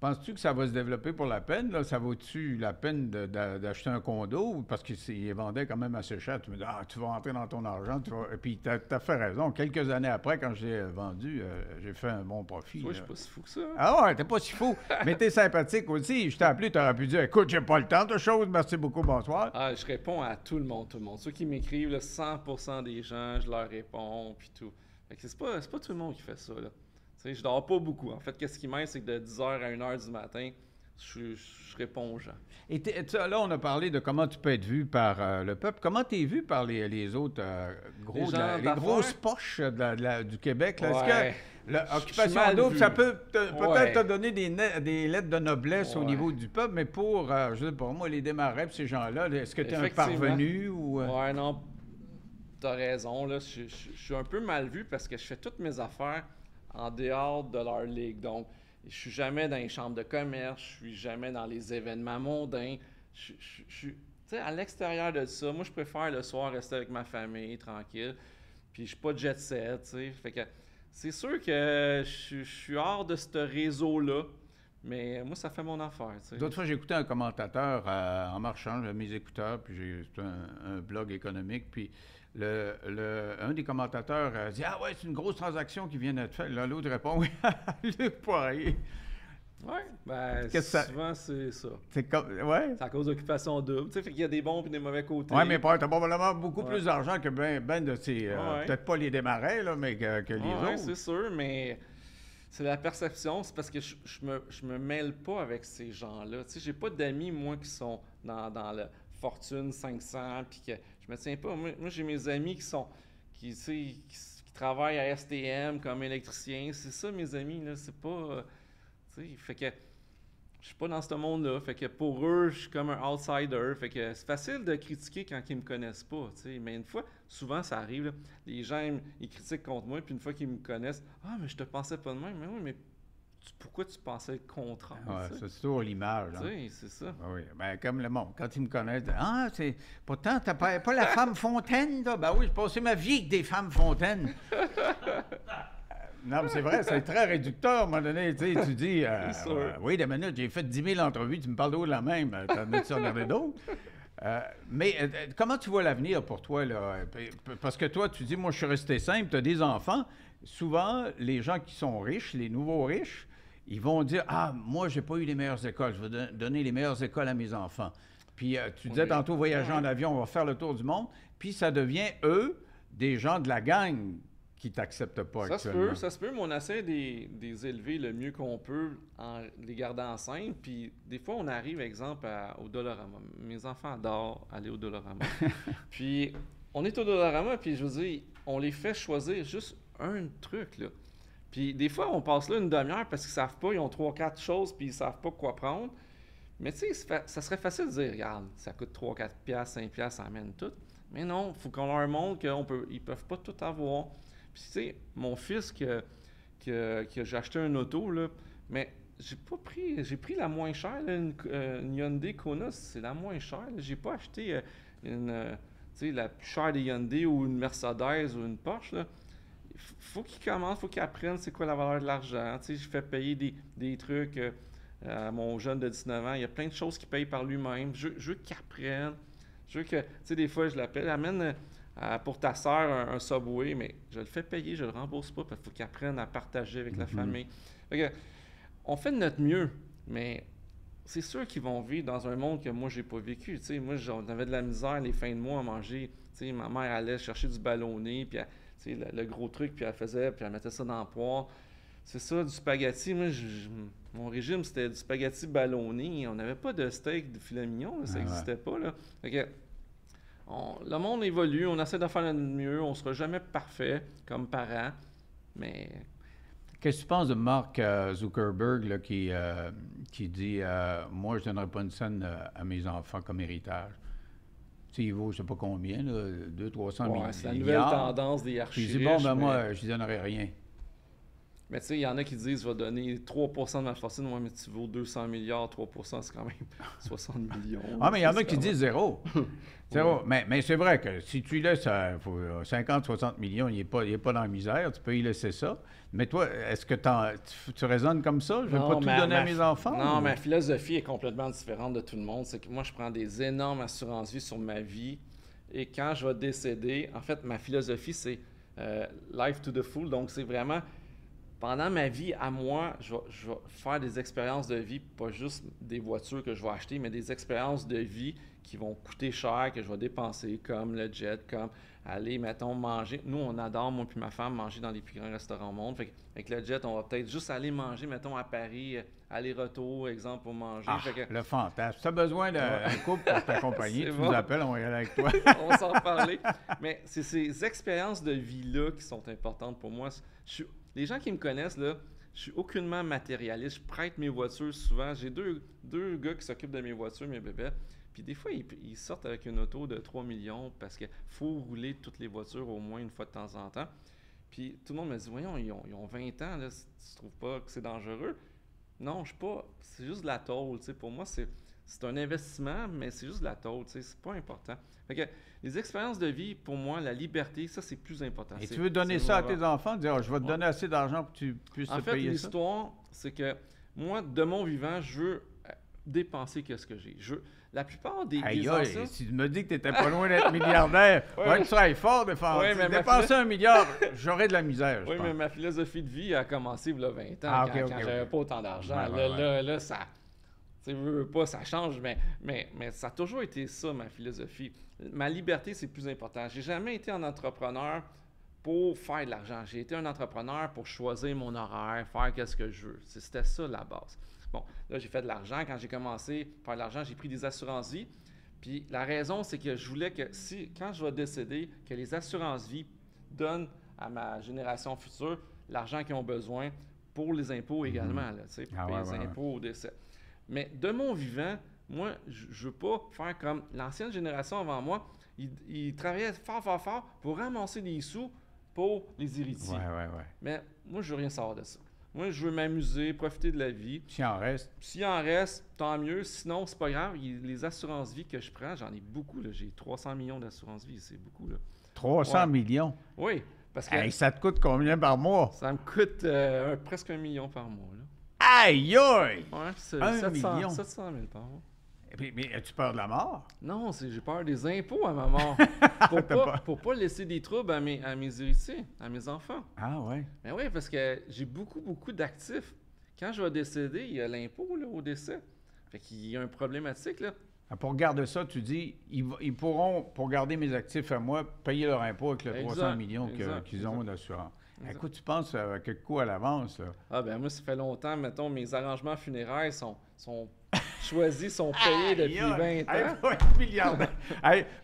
penses-tu que ça va se développer pour la peine? Là? Ça vaut-tu la peine d'acheter un condo? Parce qu'il vendait quand même assez cher. Tu me dis, tu vas rentrer dans ton argent. Et puis, tu as fait raison. Quelques années après, quand je l'ai vendu, j'ai fait un bon profit. Moi, je suis pas si fou que ça. Hein? Ah ouais, t'es pas si fou. Mais t'es sympathique aussi. Je t'ai appelé, tu aurais pu dire, écoute, j'ai pas le temps de choses. Merci beaucoup, bonsoir. Je réponds à tout le monde. Ceux qui m'écrivent, 100% des gens, je leur réponds, puis tout. Fait que c'est pas tout le monde qui fait ça, là. T'sais, je dors pas beaucoup. En fait, qu'est-ce qui m'aide, c'est que de 10h à 1h du matin, je réponds aux gens. Et là, on a parlé de comment tu peux être vu par le peuple. Comment tu es vu par les autres les grosses poches du Québec? Là? Est-ce que l'Occupation Double, ça peut peut-être te donner des lettres de noblesse au niveau du peuple, mais pour, je sais pas, moi, les démarrais, ces gens-là, est-ce que tu es un parvenu? Ou... Ouais, non, t'as raison. Là, je suis un peu mal vu parce que je fais toutes mes affaires en dehors de leur ligue. Donc, je suis jamais dans les chambres de commerce, je suis jamais dans les événements mondains. Tu sais, à l'extérieur de ça, moi, je préfère le soir rester avec ma famille, tranquille. Puis, je suis pas jet set, tu sais. Fait que c'est sûr que je suis hors de ce réseau-là, mais moi, ça fait mon affaire, tu sais. D'autres fois, j'ai écouté un commentateur en marchant, j'avais mes écouteurs, puis j'ai un blog économique, puis un des commentateurs dit « Ah ouais, c'est une grosse transaction qui vient d'être faite. » Là, l'autre répond « Oui, Luc Poirier. » Oui, souvent, c'est ça. C'est à cause d'Occupation Double. Tu sais, fait qu'il y a des bons et des mauvais côtés. Oui, mais t'as probablement beaucoup plus d'argent que ben de ces... peut-être pas les démarrais, là, mais que les autres. Oui, c'est sûr, mais c'est la perception. C'est parce que je me mêle pas avec ces gens-là. Tu sais, j'ai pas d'amis, moi, qui sont dans le Fortune 500, puis que je me tiens pas. Moi, j'ai mes amis qui travaillent à STM comme électricien. C'est ça, mes amis, là. C'est pas... tu sais, fait que je suis pas dans ce monde-là. Fait que pour eux, je suis comme un outsider. Fait que c'est facile de critiquer quand ils me connaissent pas, tu sais. Mais une fois, souvent, ça arrive, là, les gens, ils critiquent contre moi, puis une fois qu'ils me connaissent, « Ah, mais je te pensais pas de même. » Mais oui, mais pourquoi tu pensais le contraire? Ouais, c'est toujours l'image. Tu sais, c'est ça. Oui, bien, comme le monde, quand ils me connaissent, « Ah, c'est... Pourtant, t'as pas la femme Fontaine, là? » Ben oui, j'ai passé ma vie avec des femmes Fontaine. Non, mais c'est vrai, c'est très réducteur à un moment donné. Tu sais, tu dis, oui, des minutes, j'ai fait 10 000 entrevues, tu me parles d'autres la même, t'en as-tu regardé d'autres? Mais comment tu vois l'avenir pour toi, là? Parce que toi, tu dis, moi, je suis resté simple, tu as des enfants. Souvent, les gens qui sont riches, les nouveaux riches, ils vont dire, ah, moi, j'ai pas eu les meilleures écoles, je vais donner les meilleures écoles à mes enfants. Puis tu disais tantôt, voyager en avion, on va faire le tour du monde. Puis ça devient, eux, des gens de la gang qui t'acceptent pas actuellement. Ça se peut, mais on essaie de les élever le mieux qu'on peut en les gardant enceintes. Puis des fois, on arrive, exemple, au Dollarama. Mes enfants adorent aller au Dollarama. Puis on est au Dollarama, puis je veux dire, on les fait choisir juste un truc, là. Puis des fois, on passe là une demi-heure parce qu'ils savent pas, ils ont 3-4 choses, puis ils savent pas quoi prendre. Mais tu sais, ça serait facile de dire, regarde, ça coûte 3-4 piastres, 5 piastres, ça amène tout. Mais non, il faut qu'on leur montre qu'ils peuvent pas tout avoir. Puis tu sais, mon fils que j'ai acheté un auto, là, mais j'ai pris la moins chère, là, une Hyundai Kona, c'est la moins chère. Là. J'ai pas acheté la plus chère des Hyundai ou une Mercedes ou une Porsche, là. Faut qu'il commence, faut qu'il apprenne c'est quoi la valeur de l'argent. Tu sais, je fais payer des trucs à mon jeune de 19 ans. Il y a plein de choses qu'il paye par lui-même. Je veux qu'il apprenne. Je veux que, tu sais, des fois, je l'appelle, amène pour ta sœur un Subway, mais je le fais payer, je le rembourse pas, parce qu'il faut qu'il apprenne à partager avec la famille. Fait que, on fait de notre mieux, mais c'est sûr qu'ils vont vivre dans un monde que moi, j'ai pas vécu. Tu sais, moi, j'avais de la misère les fins de mois à manger. Tu sais, ma mère allait chercher du ballonné, puis tu sais, le gros truc, puis elle mettait ça dans le poire. C'est ça, du spaghetti. Moi, mon régime, c'était du spaghetti ballonné. On n'avait pas de steak de filet mignon, là, ça n'existait pas. Là. Fait que, le monde évolue, on essaie de faire notre mieux, on ne sera jamais parfait comme parents, mais... Qu'est-ce que tu penses de Mark Zuckerberg là, qui dit moi, je ne donnerai pas une scène à mes enfants comme héritage? Tu sais, il vaut, je ne sais pas combien, 200-300 milliards. C'est la nouvelle tendance des archi-riches. Puis il dit, bon, ben moi, je ne donnerai rien. Mais tu sais, il y en a qui disent, je vais donner 3% de ma fortune. Ouais, mais tu vaux 200 milliards, 3%, c'est quand même 60 millions. Ah, mais il y en a qui disent zéro. Zéro. Mais c'est vrai que si tu laisses 50-60 millions, il n'est pas dans la misère, tu peux y laisser ça. Mais toi, est-ce que tu raisonnes comme ça? Je ne vais pas tout donner à mes enfants? Non, ma philosophie est complètement différente de tout le monde. C'est que moi, je prends des énormes assurances-vie sur ma vie. Et quand je vais décéder, en fait, ma philosophie, c'est life to the full. Donc, c'est vraiment... Pendant ma vie, à moi, je vais faire des expériences de vie, pas juste des voitures que je vais acheter, mais des expériences de vie qui vont coûter cher, que je vais dépenser, comme le jet, comme aller, mettons, manger. Nous, on adore, moi et ma femme, manger dans les plus grands restaurants au monde. Fait que, avec le jet, on va peut-être juste aller manger, mettons, à Paris, aller-retour, exemple, pour manger. Ah, fait que... le fantasme. Si tu as besoin d'un couple pour t'accompagner, tu nous appelles, on va y aller avec toi. On va s'en reparler. Mais c'est ces expériences de vie-là qui sont importantes pour moi. Les gens qui me connaissent, là, je suis aucunement matérialiste. Je prête mes voitures souvent. J'ai deux gars qui s'occupent de mes voitures, mes bébés. Puis des fois, ils sortent avec une auto de 3 millions parce qu'il faut rouler toutes les voitures au moins une fois de temps en temps. Puis tout le monde me dit, voyons, ils ont 20 ans, là, tu trouves pas que c'est dangereux? Non, je suis pas. C'est juste de la tôle. Pour moi, c'est un investissement, mais c'est juste de la tôle. C'est pas important. Fait que les expériences de vie, pour moi, la liberté, ça, c'est plus important. Et tu veux donner ça à tes enfants, dire je vais te donner assez d'argent pour que tu puisses te payer ça? En fait, l'histoire, c'est que moi, de mon vivant, je veux dépenser ce que j'ai. La plupart des anciens... Si tu me dis que tu n'étais pas loin d'être milliardaire, tu serais fort de faire dépenser 1 milliard, j'aurais de la misère, Oui, mais ma philosophie de vie a commencé il y a 20 ans, quand j'avais pas autant d'argent. Là, ça... Tu veux pas, ça change, mais ça a toujours été ça, ma philosophie. Ma liberté, c'est plus important. J'ai jamais été un entrepreneur pour faire de l'argent. J'ai été un entrepreneur pour choisir mon horaire, faire ce que je veux. C'était ça, la base. Bon, là, j'ai fait de l'argent. Quand j'ai commencé à faire de l'argent, j'ai pris des assurances-vie. Puis la raison, c'est que je voulais que quand je vais décéder, que les assurances-vie donnent à ma génération future l'argent qu'ils ont besoin pour les impôts également, là, pour payer les impôts au décès. Mais de mon vivant, moi, je ne veux pas faire comme l'ancienne génération avant moi. Ils travaillaient fort pour ramasser des sous pour les héritiers. Mais moi, je veux rien savoir de ça. Moi, je veux m'amuser, profiter de la vie. S'il en reste. S'il en reste, tant mieux. Sinon, c'est pas grave. Les assurances-vie que je prends, j'en ai beaucoup. Là. J'ai 300 millions d'assurances-vie. C'est beaucoup. Là. 300 millions? Oui. Parce que ça te coûte combien par mois? Ça me coûte presque 1 million par mois. Là. Aïe aïe! Ouais, c'est 1 million. 700 000 par mois. Mais as-tu peur de la mort? Non, j'ai peur des impôts à ma mort. Pour pas laisser des troubles à mes héritiers, à mes enfants. Ah ouais. Ben oui, parce que j'ai beaucoup d'actifs. Quand je vais décéder, il y a l'impôt là, au décès. Fait qu'il y a une problématique, là. Pour garder ça, tu dis, ils pourront, pour garder mes actifs à moi, payer leur impôt avec les 300 millions qu'ils ont d'assurance. Écoute, tu penses à quelques coups à l'avance, là. Ah ben moi, ça fait longtemps, mettons, mes arrangements funéraires sont choisis, sont payés depuis 20 ans. Milliardaire.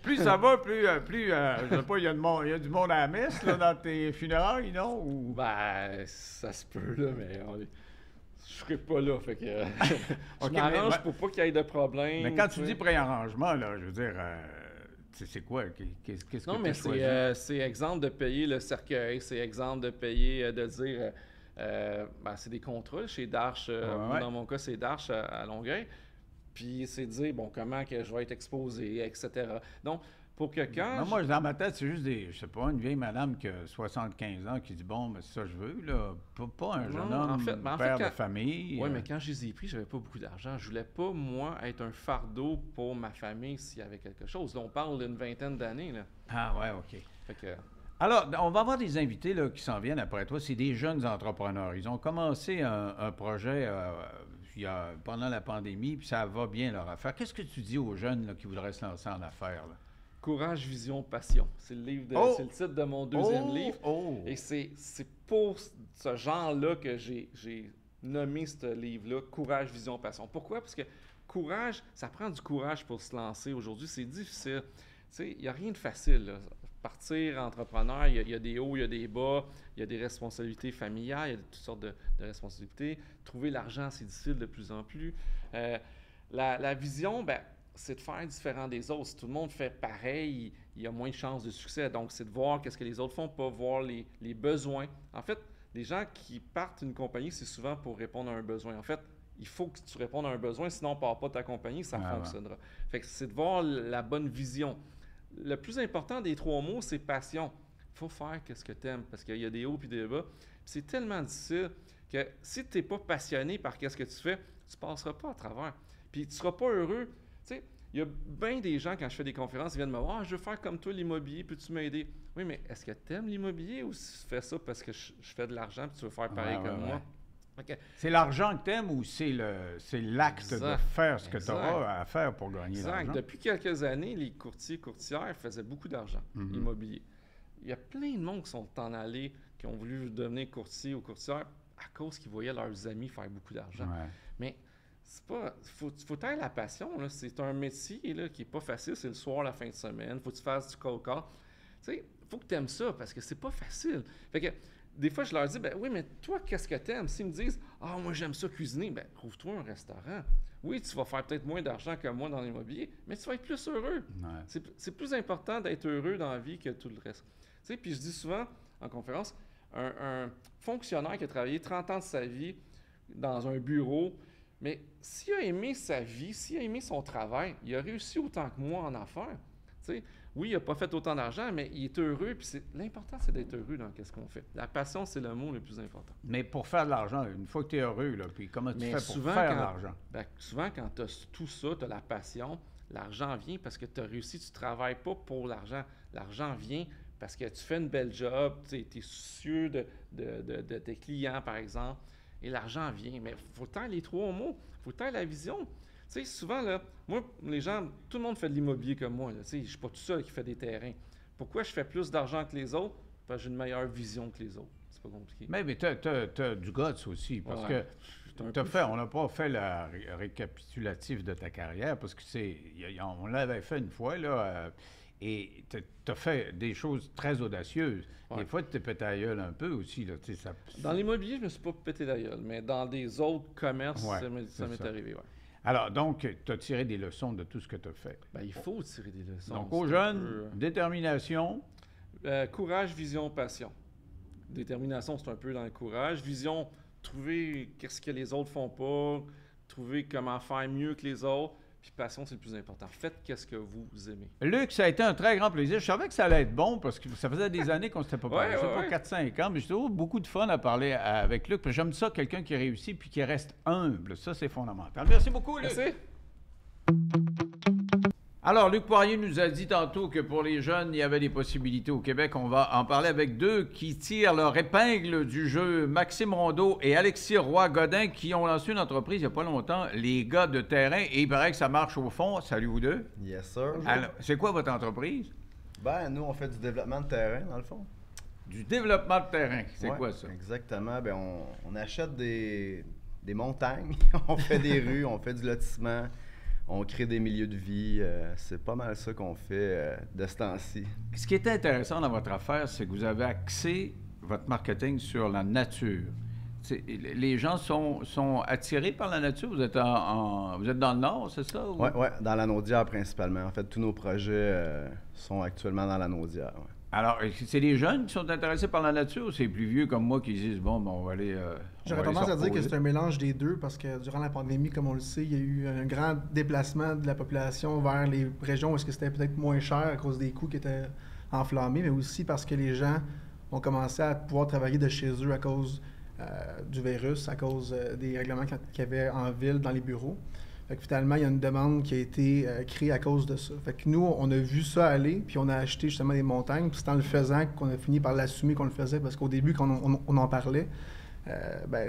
Plus ça va, plus je sais pas, il y a du monde à la messe, là, dans tes funérailles, non? Ou... Ben, ça se peut, là, mais je serai pas là, fait que je OK, m'arrange pour pas qu'il y ait de problème. Mais quand tu dis préarrangement, là, je veux dire, c'est quoi? Qu'est-ce que tu as choisi? C'est exemple de payer le cercueil, c'est exemple de payer, de dire, c'est des contrats chez Darche, dans mon cas, c'est Darche à Longueuil, puis c'est de dire, bon, comment que je vais être exposé, etc. Donc, pour que quand... Moi, dans ma tête, c'est juste je sais pas, une vieille madame qui a 75 ans qui dit, bon, mais c'est ça que je veux, là. Pas un jeune homme, père de famille. Oui, mais quand je les ai pris, j'avais pas beaucoup d'argent. Je voulais pas, moi, être un fardeau pour ma famille s'il y avait quelque chose. Là, on parle d'une 20aine d'années, là. Ah ouais, OK. Fait que... Alors, on va avoir des invités là, qui s'en viennent après toi. C'est des jeunes entrepreneurs. Ils ont commencé un projet pendant la pandémie, puis ça va bien leur affaire. Qu'est-ce que tu dis aux jeunes là, qui voudraient se lancer en affaires, là? Courage, vision, passion. C'est le titre de mon deuxième livre. Et c'est pour ce genre-là que j'ai nommé ce livre-là, Courage, vision, passion. Pourquoi? Parce que courage, ça prend du courage pour se lancer. Aujourd'hui, c'est difficile. Tu sais, il n'y a rien de facile, là. Partir entrepreneur, il y a des hauts, il y a des bas, il y a des responsabilités familiales, il y a toutes sortes de responsabilités. Trouver l'argent, c'est difficile de plus en plus. La vision, c'est de faire différent des autres. Si tout le monde fait pareil, il y a moins de chances de succès. Donc, c'est de voir qu'est-ce que les autres font, pas voir les besoins. En fait, les gens qui partent d'une compagnie, c'est souvent pour répondre à un besoin. En fait, il faut que tu répondes à un besoin, sinon on ne part pas de ta compagnie, ça fonctionnera. Fait que c'est de voir la bonne vision. Le plus important des 3 mots, c'est passion. Il faut faire ce que tu aimes, parce qu'il y a des hauts et des bas. Puis c'est tellement difficile que si tu n'es pas passionné par ce que tu fais, tu ne passeras pas à travers. Puis tu ne seras pas heureux. Tu sais, il y a bien des gens, quand je fais des conférences, ils viennent me voir, je veux faire comme toi l'immobilier, peux-tu m'aider? Oui, mais est-ce que tu aimes l'immobilier ou si tu fais ça parce que je fais de l'argent et tu veux faire pareil comme moi? Okay. C'est l'argent que tu aimes ou c'est l'acte de faire ce que tu auras à faire pour gagner l'argent? Depuis quelques années, les courtiers-courtières faisaient beaucoup d'argent immobilier. Il y a plein de monde qui sont en allés, qui ont voulu devenir courtier ou courtière à cause qu'ils voyaient leurs amis faire beaucoup d'argent. Ouais. Mais c'est pas... Faut avoir la passion, là. C'est un métier là, qui n'est pas facile. C'est le soir, la fin de semaine. Faut que tu fasses du cold call. Tu sais, faut que tu aimes ça parce que c'est pas facile. Fait que des fois, je leur dis, oui, mais toi, qu'est-ce que tu aimes? S'ils me disent, moi, j'aime ça cuisiner, trouve-toi un restaurant. Oui, tu vas faire peut-être moins d'argent que moi dans l'immobilier, mais tu vas être plus heureux. Ouais. C'est plus important d'être heureux dans la vie que tout le reste. Tu sais, puis je dis souvent en conférence, un fonctionnaire qui a travaillé 30 ans de sa vie dans un bureau, mais s'il a aimé sa vie, s'il a aimé son travail, il a réussi autant que moi en affaires. Tu sais, oui, il n'a pas fait autant d'argent, mais il est heureux. Puis l'important, c'est d'être heureux dans ce qu'on fait. La passion, c'est le mot le plus important. Mais pour faire de l'argent, une fois que tu es heureux, là, puis comment tu fais pour faire de l'argent? Souvent, quand tu as tout ça, tu as la passion, l'argent vient parce que tu as réussi, tu ne travailles pas pour l'argent. L'argent vient parce que tu fais une belle job, tu es soucieux de tes clients, par exemple, et l'argent vient. Mais il faut taire les 3 mots, il faut taire la vision. Tu sais, souvent, là, moi, les gens, tout le monde fait de l'immobilier comme moi. Tu sais, je ne suis pas tout seul qui fait des terrains. Pourquoi je fais plus d'argent que les autres? Parce que j'ai une meilleure vision que les autres. C'est pas compliqué. Mais tu as du guts aussi, parce que on n'a pas fait le récapitulatif de ta carrière, parce que on l'avait fait une fois, là, et tu as fait des choses très audacieuses. Ouais. Des fois, tu t'es pété la gueule un peu aussi. Là, dans l'immobilier, je ne me suis pas pété la gueule, mais dans des autres commerces, ça m'est arrivé, ouais. Alors, donc, tu as tiré des leçons de tout ce que tu as fait. Il faut tirer des leçons. Donc, aux jeunes, détermination. Courage, vision, passion. Détermination, c'est un peu dans le courage. Vision, trouver qu'est-ce que les autres font pas, trouver comment faire mieux que les autres. Puis passion, c'est le plus important. Faites qu'est-ce que vous aimez. Luc, ça a été un très grand plaisir. Je savais que ça allait être bon parce que ça faisait des années qu'on ne s'était pas parlé. Pas 4-5 ans, mais j'ai toujours beaucoup de fun à parler avec Luc. J'aime ça, quelqu'un qui réussit puis qui reste humble. Ça, c'est fondamental. Merci beaucoup, Luc. Merci. Alors, Luc Poirier nous a dit tantôt que pour les jeunes, il y avait des possibilités au Québec. On va en parler avec deux qui tirent leur épingle du jeu. Maxime Rondeau et Alexis Roy-Godin qui ont lancé une entreprise il n'y a pas longtemps, les gars de terrain. Et il paraît que ça marche au fond. Salut vous deux. Yes, sir. Alors, c'est quoi votre entreprise? Ben, nous, on fait du développement de terrain, dans le fond. Du développement de terrain. C'est Ouais, quoi ça? Exactement. Ben, on achète des montagnes, on fait des rues, on fait du lotissement, on crée des milieux de vie. C'est pas mal ça qu'on fait de ce temps-ci. Ce qui est intéressant dans votre affaire, c'est que vous avez axé votre marketing sur la nature. Les gens sont attirés par la nature. Vous êtes, vous êtes dans le Nord, c'est ça? Oui, dans la Naudière principalement. En fait, tous nos projets sont actuellement dans la Naudière. Ouais. Alors, c'est les jeunes qui sont intéressés par la nature ou c'est les plus vieux comme moi qui disent, bon, on va aller... J'aurais tendance à dire que c'est un mélange des deux parce que durant la pandémie, comme on le sait, il y a eu un grand déplacement de la population vers les régions où est-ce que c'était peut-être moins cher à cause des coûts qui étaient enflammés, mais aussi parce que les gens ont commencé à pouvoir travailler de chez eux à cause du virus, à cause des règlements qu'il y avait en ville dans les bureaux. Fait que finalement, il y a une demande qui a été créée à cause de ça. Fait que nous, on a vu ça aller, puis on a acheté justement des montagnes. Puis c'est en le faisant qu'on a fini par l'assumer qu'on le faisait, parce qu'au début, quand on en parlait,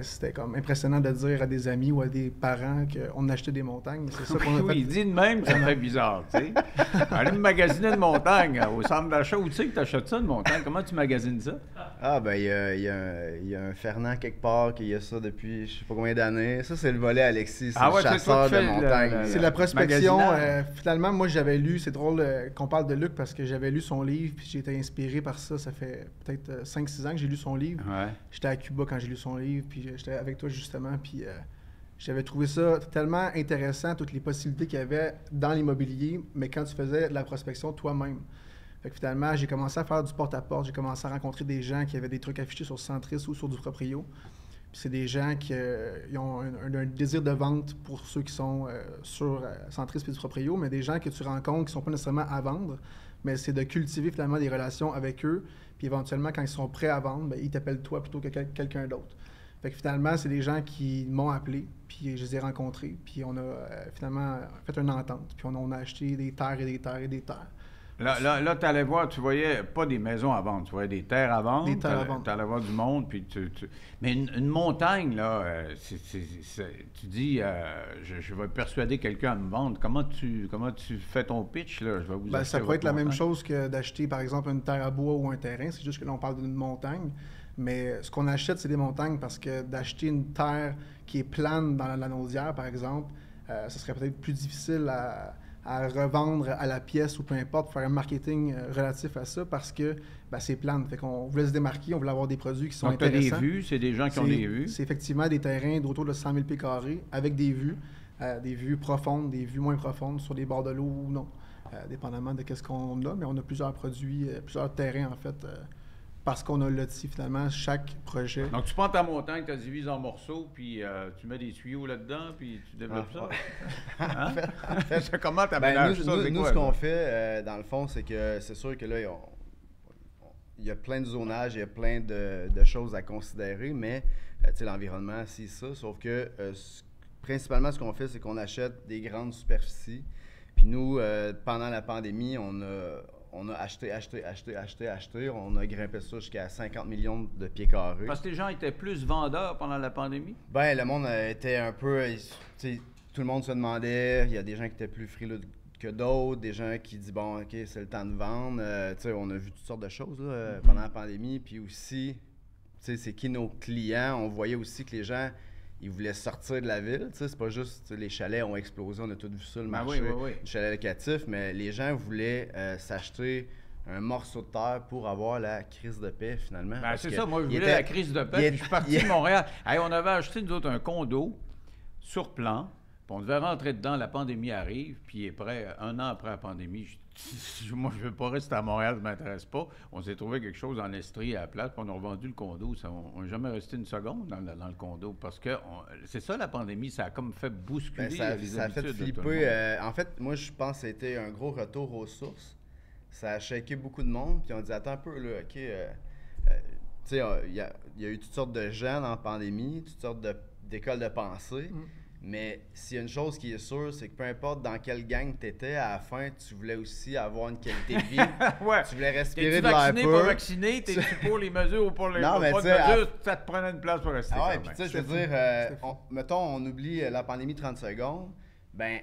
c'était comme impressionnant de dire à des amis ou à des parents qu'on achetait des montagnes. C'est ça qu'on a fait. Oui, dit de même, ça fait bizarre, tu sais. Aller me magasiner une montagne au centre d'achat, où tu sais que tu achètes ça, une montagne? Comment tu magasines ça? Ah, ben, il y a un Fernand quelque part qui a ça depuis je sais pas combien d'années. Ça, c'est le volet Alexis, c'est le chasseur de montagne. C'est la prospection. Finalement, moi, j'avais lu, c'est drôle qu'on parle de Luc parce que j'avais lu son livre, puis j'ai été inspiré par ça. Ça fait peut-être 5-6 ans que j'ai lu son livre. Ouais. J'étais à Cuba quand j'ai lu son livre, puis j'étais avec toi justement, puis j'avais trouvé ça tellement intéressant, toutes les possibilités qu'il y avait dans l'immobilier, mais quand tu faisais de la prospection toi-même. Fait que finalement, j'ai commencé à faire du porte-à-porte, j'ai commencé à rencontrer des gens qui avaient des trucs affichés sur Centris ou sur du Proprio. Puis c'est des gens qui ont un désir de vente pour ceux qui sont sur Centris et du Proprio, mais des gens que tu rencontres qui ne sont pas nécessairement à vendre, mais c'est de cultiver finalement des relations avec eux, puis éventuellement, quand ils sont prêts à vendre, bien, ils t'appellent toi plutôt que quelqu'un d'autre. Fait que finalement, c'est des gens qui m'ont appelé, puis je les ai rencontrés, puis on a finalement fait une entente, puis on a acheté des terres et des terres et des terres. Là tu allais voir, tu voyais pas des maisons à vendre, tu voyais des terres à vendre. Des terres à vendre. Tu allais voir du monde, puis Mais une montagne, là, tu dis, je vais persuader quelqu'un à me vendre. Comment tu fais ton pitch, là? Je vais vous Ça pourrait être la même chose que d'acheter, par exemple, une terre à bois ou un terrain. C'est juste que là, on parle d'une montagne. Mais ce qu'on achète, c'est des montagnes parce que d'acheter une terre qui est plane dans la Naudière, par exemple, ce serait peut-être plus difficile à revendre à la pièce ou peu importe, faire un marketing relatif à ça parce que c'est plane. Fait qu'on voulait se démarquer, on voulait avoir des produits qui sont intéressants. Donc, tu as des vues, c'est des gens qui ont des vues? C'est effectivement des terrains d'autour de 100 000 pieds carrés avec des vues profondes, des vues moins profondes sur les bords de l'eau ou non, dépendamment de ce qu'on a. Mais on a plusieurs produits, plusieurs terrains en fait, parce qu'on a loti finalement chaque projet. Donc, tu prends ta montagne, tu la divises en morceaux, puis tu mets des tuyaux là-dedans, puis tu développes ça. Hein? En fait, comment tu aménages ça? Nous, ce qu'on fait, dans le fond, c'est que c'est sûr que là, il y a plein de zonages, il y a plein de choses à considérer, mais l'environnement, c'est ça. Sauf que principalement, ce qu'on fait, c'est qu'on achète des grandes superficies. Puis nous, pendant la pandémie, on a acheté. On a grimpé ça jusqu'à 50 millions de pieds carrés. Parce que les gens étaient plus vendeurs pendant la pandémie? Ben, le monde était un peu... Tout le monde se demandait. Il y a des gens qui étaient plus frileux que d'autres. Des gens qui disent, bon, OK, c'est le temps de vendre. On a vu toutes sortes de choses là, pendant la pandémie. Puis aussi, c'est qui nos clients? On voyait aussi que les gens... Ils voulaient sortir de la ville, c'est pas juste les chalets ont explosé, on a tous vu ça, le marché du chalet locatif, mais les gens voulaient s'acheter un morceau de terre pour avoir la crise de paix, finalement. C'est ça, moi je voulais la crise de paix, puis je suis parti de Montréal. Hey, on avait acheté, nous autres, un condo sur plan, puis on devait rentrer dedans, la pandémie arrive, puis il est prêt, 1 an après la pandémie, moi je veux pas rester à Montréal, ça m'intéresse pas. On s'est trouvé quelque chose en Estrie à la place, puis on a revendu le condo. On n'a jamais resté une seconde dans le condo, parce que c'est ça la pandémie, ça a comme fait bousculer les habitudes. Ça a fait flipper. En fait, moi je pense que c'était un gros retour aux sources. Ça a shaké beaucoup de monde, puis on dit attends un peu, là, OK, il y a eu toutes sortes de gens dans la pandémie, toutes sortes d'écoles de pensée. Mais s'il y a une chose qui est sûre, c'est que peu importe dans quelle gang tu étais, à la fin, tu voulais aussi avoir une qualité de vie. Ouais. Tu voulais respirer T'es-tu de l'air vacciné, pur. pas vacciné? T'es-tu pour les mesures ou pour les Non, mais pas de tu sais, mesures? Ça te prenait une place pour rester. Ah ouais, quand puis même. tu sais, je veux C'était dire, fou. mettons, on oublie la pandémie 30 secondes, ben,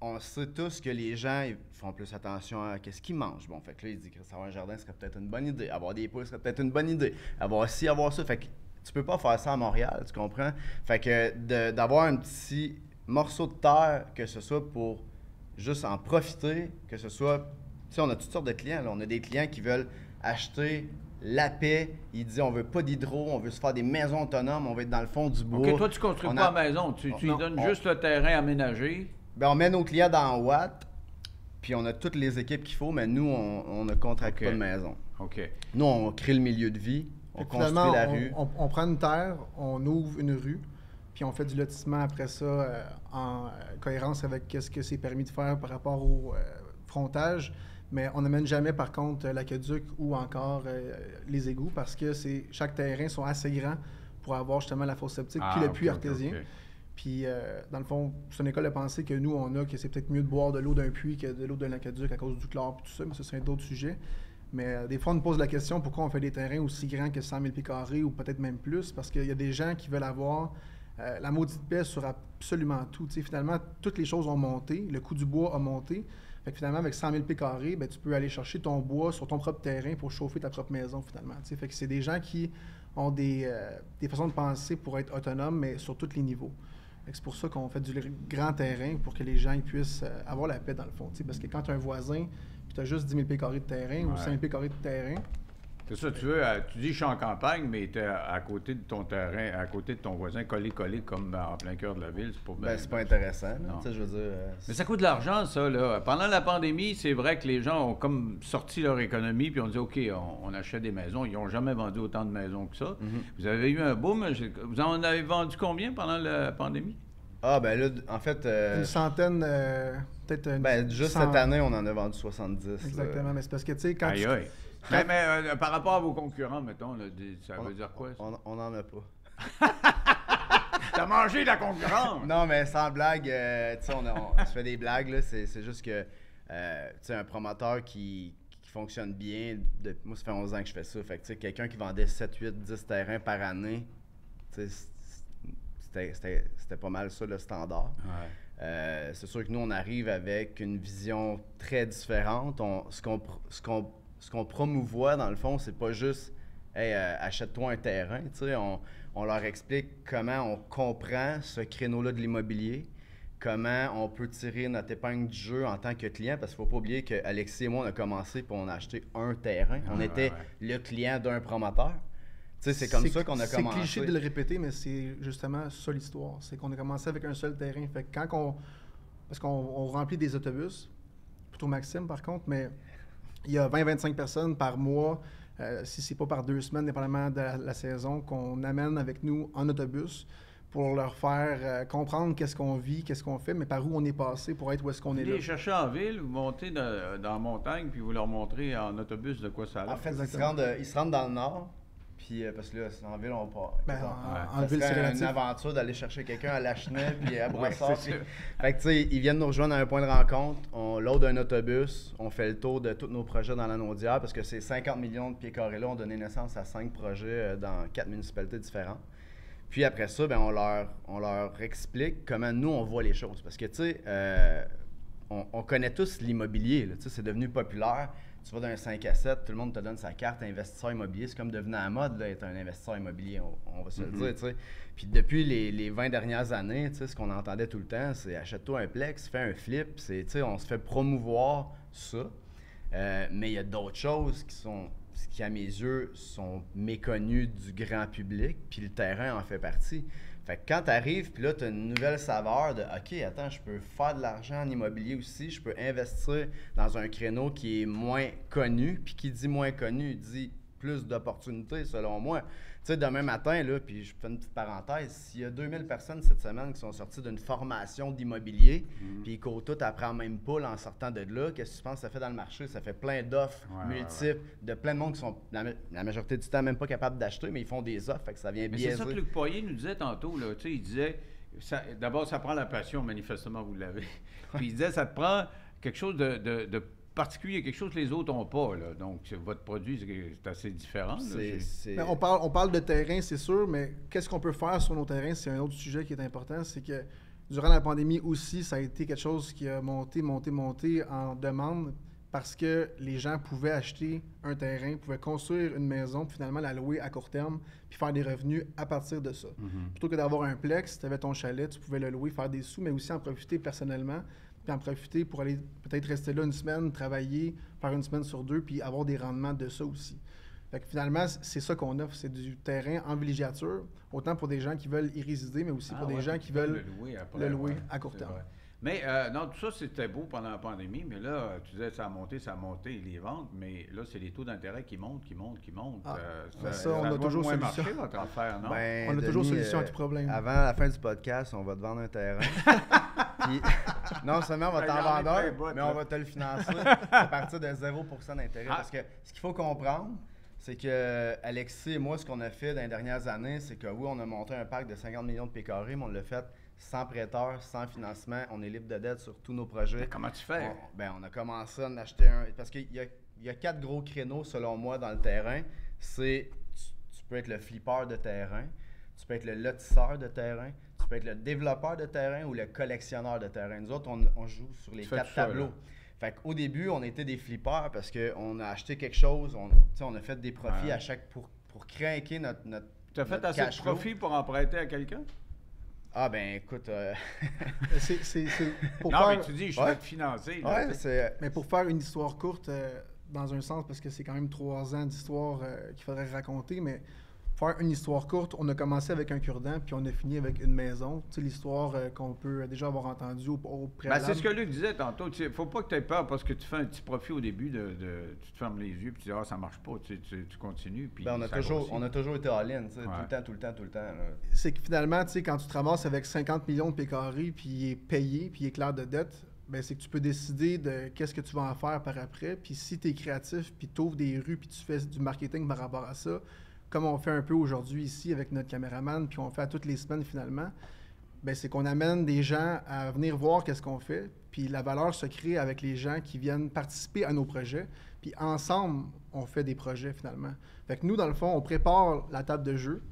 on sait tous que les gens ils font plus attention à qu'est-ce qu'ils mangent. Bon, fait que là, il dit que avoir un jardin serait peut-être une bonne idée. Avoir des poules serait peut-être une bonne idée. Avoir ci, avoir ça. Fait que tu peux pas faire ça à Montréal, tu comprends? Fait que d'avoir un petit morceau de terre, que ce soit pour juste en profiter, que ce soit... Tu sais, on a toutes sortes de clients, là. On a des clients qui veulent acheter la paix. Ils disent, on veut pas d'hydro, on veut se faire des maisons autonomes, on veut être dans le fond du bois. OK, toi, tu construis pas à maison. Tu lui Non, donnes juste le terrain aménagé. Ben, on met nos clients dans Watt, puis on a toutes les équipes qu'il faut, mais nous, on ne contracte OK. pas de maison. OK. Nous, on crée le milieu de vie, on Fait que construit finalement, la rue. on prend une terre, on ouvre une rue, puis on fait du lotissement après ça en cohérence avec ce que c'est permis de faire par rapport au frontage. Mais on n'amène jamais, par contre, l'aqueduc ou encore les égouts parce que chaque terrain sont assez grands pour avoir justement la fosse septique puis le puits artésien. OK. Puis, dans le fond, c'est une école de pensée que nous, on a, que c'est peut-être mieux de boire de l'eau d'un puits que de l'eau d'un aqueduc à cause du chlore et tout ça, mais ce serait d'autres sujets. Mais des fois, on nous pose la question pourquoi on fait des terrains aussi grands que 100 000 pieds carrés ou peut-être même plus, parce qu'il y a des gens qui veulent avoir la maudite paix sur absolument tout. Tu sais, finalement, toutes les choses ont monté, le coût du bois a monté. Fait que finalement, avec 100 000 pieds carrés, ben, tu peux aller chercher ton bois sur ton propre terrain pour chauffer ta propre maison, finalement. Tu sais, fait que c'est des gens qui ont des façons de penser pour être autonomes, mais sur tous les niveaux. C'est pour ça qu'on fait du grand terrain pour que les gens ils puissent avoir la paix dans le fond. Tu sais, parce que quand tu as un voisin, puis tu as juste 10 000 pieds carrés de terrain ou 5 000 pieds carrés de terrain, C'est ça, tu veux, tu dis je suis en campagne, mais tu es à côté de ton terrain, à côté de ton voisin, collé comme en plein cœur de la ville. C'est pas bien. Ben, c'est pas intéressant, là. Non. Tu sais, je veux dire... Mais ça coûte de l'argent, ça, là. Pendant la pandémie, c'est vrai que les gens ont comme sorti leur économie, puis on dit, OK, on achète des maisons. Ils n'ont jamais vendu autant de maisons que ça. Vous avez eu un boom. Vous en avez vendu combien pendant la pandémie? Ah, ben là, en fait... une centaine, peut-être une ben, juste 100. cette année, on en a vendu 70. Exactement, mais c'est parce que, tu sais, quand Aïe, tu... aïe. Mais par rapport à vos concurrents, mettons, là, ça veut dire quoi, ça? On en a pas. T'as mangé la concurrence! Non, mais sans blague, tu sais, on se fait des blagues, là. C'est juste que, tu sais, un promoteur qui fonctionne bien, moi, ça fait 11 ans que je fais ça. Fait que, tu sais, quelqu'un qui vendait 7, 8, 10 terrains par année, tu sais, c'était pas mal ça, le standard. Ouais. C'est sûr que nous, on arrive avec une vision très différente. Ce qu'on promouvoit, dans le fond, c'est pas juste « Hey, achète-toi un terrain ». Tu sais, on leur explique comment on comprend ce créneau-là de l'immobilier, comment on peut tirer notre épingle du jeu en tant que client, parce qu'il ne faut pas oublier qu'Alexis et moi, on a commencé et on a acheté un terrain. On était le client d'un promoteur. Tu sais, c'est comme ça qu'on a commencé. C'est cliché de le répéter, mais c'est justement ça l'histoire. C'est qu'on a commencé avec un seul terrain. Fait que parce qu'on remplit des autobus, plutôt Maxime par contre, mais il y a 20-25 personnes par mois, si c'est pas par 2 semaines, dépendamment de la saison, qu'on amène avec nous en autobus pour leur faire comprendre qu'est-ce qu'on vit, qu'est-ce qu'on fait, mais par où on est passé pour être où est-ce qu'on est Vous là. les cherchez en ville, vous montez dans la montagne, puis vous leur montrez en autobus de quoi ça a l'air. En fait, Exactement. ils se rendent dans le nord, puis parce que là, en ville, on part. Ben, en ça ville, serait c'est relatif. une aventure d'aller chercher quelqu'un à Lachenay puis à Ouais, Brossard. c'est puis- sûr. Fait que, tu sais, ils viennent nous rejoindre à un point de rencontre, on load un autobus, on fait le tour de tous nos projets dans la Naudière, parce que ces 50 millions de pieds carrés-là ont donné naissance à 5 projets dans 4 municipalités différentes. Puis après ça, ben, on leur explique comment nous, on voit les choses. Parce que, tu sais, on connaît tous l'immobilier, là, tu sais, c'est devenu populaire. Tu vas d'un 5 à 7, tout le monde te donne sa carte investisseur immobilier. C'est comme devenu à la mode, là, être un investisseur immobilier, on va se le dire, tu sais. Puis depuis les 20 dernières années, tu sais, ce qu'on entendait tout le temps, c'est achète-toi un plex, fais un flip. Tu sais, on se fait promouvoir ça. Mais il y a d'autres choses qui, à mes yeux, sont méconnues du grand public, puis le terrain en fait partie. Fait que quand tu arrives, puis là, tu as une nouvelle saveur de « OK, attends, je peux faire de l'argent en immobilier aussi, je peux investir dans un créneau qui est moins connu. » Puis qui dit moins connu, dit plus d'opportunités, selon moi. Tu sais, demain matin, là, puis je fais une petite parenthèse, s'il y a 2000 personnes cette semaine qui sont sorties d'une formation d'immobilier, puis ils courent toutes après la même poule en sortant de là, qu'est-ce que tu penses que ça fait dans le marché? Ça fait plein d'offres multiples, de plein de monde qui sont, la majorité du temps, même pas capables d'acheter, mais ils font des offres, fait que ça vient Mais biaiser. c'est ça que Luc Poirier nous disait tantôt, là. Tu sais, il disait, D'abord, ça prend la passion, manifestement, vous l'avez. Puis il disait, ça te prend quelque chose de particulier, quelque chose que les autres n'ont pas. Là. Donc, votre produit, c'est assez différent. Mais on parle de terrain, c'est sûr, mais qu'est-ce qu'on peut faire sur nos terrains? C'est un autre sujet qui est important. C'est que durant la pandémie aussi, ça a été quelque chose qui a monté en demande parce que les gens pouvaient acheter un terrain, pouvaient construire une maison, puis finalement la louer à court terme, puis faire des revenus à partir de ça. Plutôt que d'avoir un plex, tu avais ton chalet, tu pouvais le louer, faire des sous, mais aussi en profiter personnellement, puis en profiter pour aller peut-être rester là une semaine, travailler, faire une semaine sur 2, puis avoir des rendements de ça aussi. Fait que finalement, c'est ça qu'on offre, c'est du terrain en villégiature, autant pour des gens qui veulent y résider, mais aussi pour des gens qui veulent le louer à court terme. Vrai. Mais non, tout ça, c'était beau pendant la pandémie, mais là, tu disais ça a monté, les ventes, mais là, c'est les taux d'intérêt qui montent. Ça, on a toujours moins solution. marché, votre affaire, non? Ben, on a toujours Denis, solution à tout problème. Avant la fin du podcast, on va te vendre un terrain. Puis, non seulement on va t'en vendre un, mais on va te le financer à partir de 0% d'intérêt. Parce que ce qu'il faut comprendre, c'est que Alexis et moi, ce qu'on a fait dans les dernières années, c'est que oui, on a monté un parc de 50 millions de pieds carrés, mais on l'a fait sans prêteur, sans financement. On est libre de dette sur tous nos projets. Mais comment tu fais? On a commencé à en acheter un. Parce qu'il y a 4 gros créneaux, selon moi, dans le terrain. C'est tu peux être le flipper de terrain, tu peux être le lotisseur de terrain, tu peux être le développeur de terrain ou le collectionneur de terrain. Nous autres, on joue sur les 4 tableaux. Fait qu'au début, on était des flippers parce qu'on a acheté quelque chose, on a fait des profits à chaque pour craquer notre Tu as fait assez de profit pour en prêter à quelqu'un? Ah ben écoute... mais tu dis, je vais te financer. Mais pour faire une histoire courte, dans un sens, parce que c'est quand même 3 ans d'histoire qu'il faudrait raconter, mais pour faire une histoire courte, on a commencé avec un cure-dent, puis on a fini avec une maison. Tu sais, l'histoire qu'on peut déjà avoir entendue au préalable. C'est ce que Luc disait tantôt. Il ne faut pas que tu aies peur parce que tu fais un petit profit au début, tu te fermes les yeux, puis tu dis « Ah, ça marche pas », tu continues, puis on a toujours été all-in, tout le temps. C'est que finalement, tu sais, quand tu te ramasses avec 50 millions de pieds carrés, puis il est payé, puis il est clair de dette, ben c'est que tu peux décider de qu'est-ce que tu vas en faire par après. Puis si tu es créatif, puis tu ouvres des rues, puis tu fais du marketing par rapport à ça, comme on fait un peu aujourd'hui ici avec notre caméraman, puis on fait à toutes les semaines finalement, ben c'est qu'on amène des gens à venir voir qu'est-ce qu'on fait, puis la valeur se crée avec les gens qui viennent participer à nos projets, puis ensemble, on fait des projets finalement. Fait que nous, dans le fond, on prépare la table de jeu,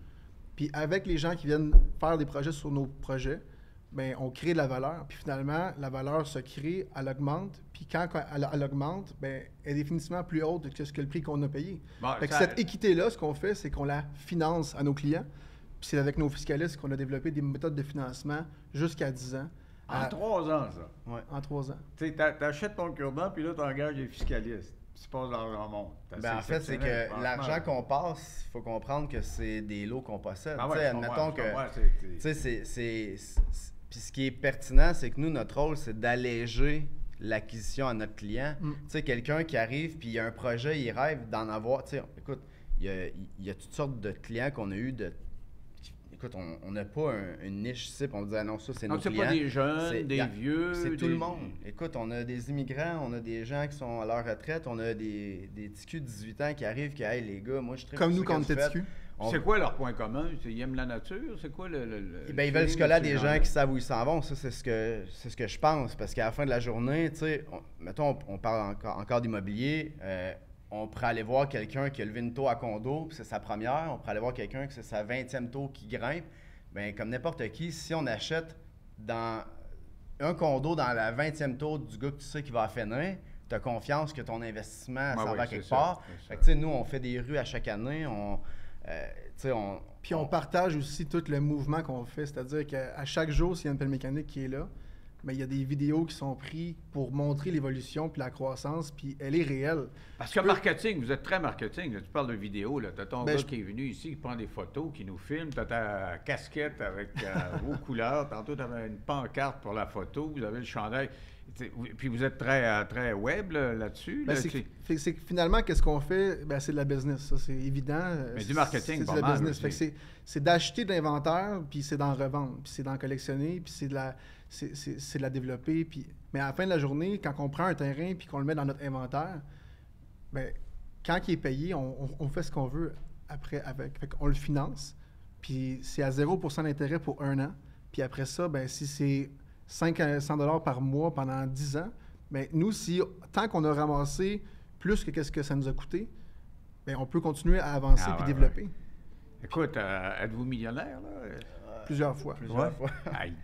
puis avec les gens qui viennent faire des projets sur nos projets, ben on crée de la valeur, puis finalement, la valeur se crée, elle augmente, puis quand elle augmente, ben elle est définitivement plus haute que ce que le prix qu'on a payé. Fait que cette équité-là, ce qu'on fait, c'est qu'on la finance à nos clients, puis c'est avec nos fiscalistes qu'on a développé des méthodes de financement jusqu'à 10 ans. En 3 ans, ça? Oui, en 3 ans. Tu sais, t'achètes ton cure-dent, puis là, tu engages des fiscalistes. Tu passes l'argent monde. En fait, c'est que l'argent qu'on passe, il faut comprendre que c'est des lots qu'on possède. Admettons que... Puis ce qui est pertinent, c'est que nous, notre rôle, c'est d'alléger l'acquisition à notre client. Tu sais, quelqu'un qui arrive, puis il a un projet, il rêve d'en avoir. Tu sais, écoute, il y a toutes sortes de clients qu'on a eu de... Écoute, on n'a pas une niche ici, puis on dit, ah non, ça, c'est nos clients. C'est pas des jeunes, des vieux. C'est tout le monde. Écoute, on a des immigrants, on a des gens qui sont à leur retraite, on a des TQ de 18 ans qui arrivent, qui, hey, les gars, moi, je suis très... Comme nous, quand on était TQ. C'est quoi leur point commun? Ils aiment la nature? C'est quoi le ils veulent se coller à des gens qui savent où ils s'en vont. Ça, c'est ce que je pense. Parce qu'à la fin de la journée, tu sais, mettons, on parle encore d'immobilier. On pourrait aller voir quelqu'un qui a levé une tour à condo, puis c'est sa première. On pourrait aller voir quelqu'un qui c'est sa 20e tour qui grimpe. Bien, comme n'importe qui, si on achète dans un condo dans la 20e tour du gars que tu sais qui va finir, tu as confiance que ton investissement s'en va quelque part. Fait que, tu sais, nous, on fait des rues à chaque année. Puis on partage aussi tout le mouvement qu'on fait, c'est-à-dire qu'à chaque jour, s'il y a une pelle mécanique qui est là, mais il y a des vidéos qui sont prises pour montrer l'évolution puis la croissance, puis elle est réelle. Parce que marketing, vous êtes très marketing. Là, tu parles de vidéo, tu as ton gars qui est venu ici, qui prend des photos, qui nous filme, tu as ta casquette avec vos couleurs, tantôt tu avais une pancarte pour la photo, vous avez le chandail. Puis vous êtes très web là-dessus. C'est que finalement, qu'est-ce qu'on fait? C'est de la business, ça, c'est évident. Mais du marketing, c'est de la business. Fait que c'est d'acheter de l'inventaire, puis c'est d'en revendre, puis c'est d'en collectionner, puis c'est de la développer. Mais à la fin de la journée, quand on prend un terrain puis qu'on le met dans notre inventaire, quand il est payé, on fait ce qu'on veut après avec. Fait qu'on le finance, puis c'est à 0% d'intérêt pour 1 an. Puis après ça, ben, si c'est 500 $ par mois pendant 10 ans, ben, nous, tant qu'on a ramassé plus que qu'est-ce que ça nous a coûté, ben, on peut continuer à avancer puis développer. Écoute, êtes-vous millionnaire, là? Plusieurs fois. Plusieurs fois. Aïe,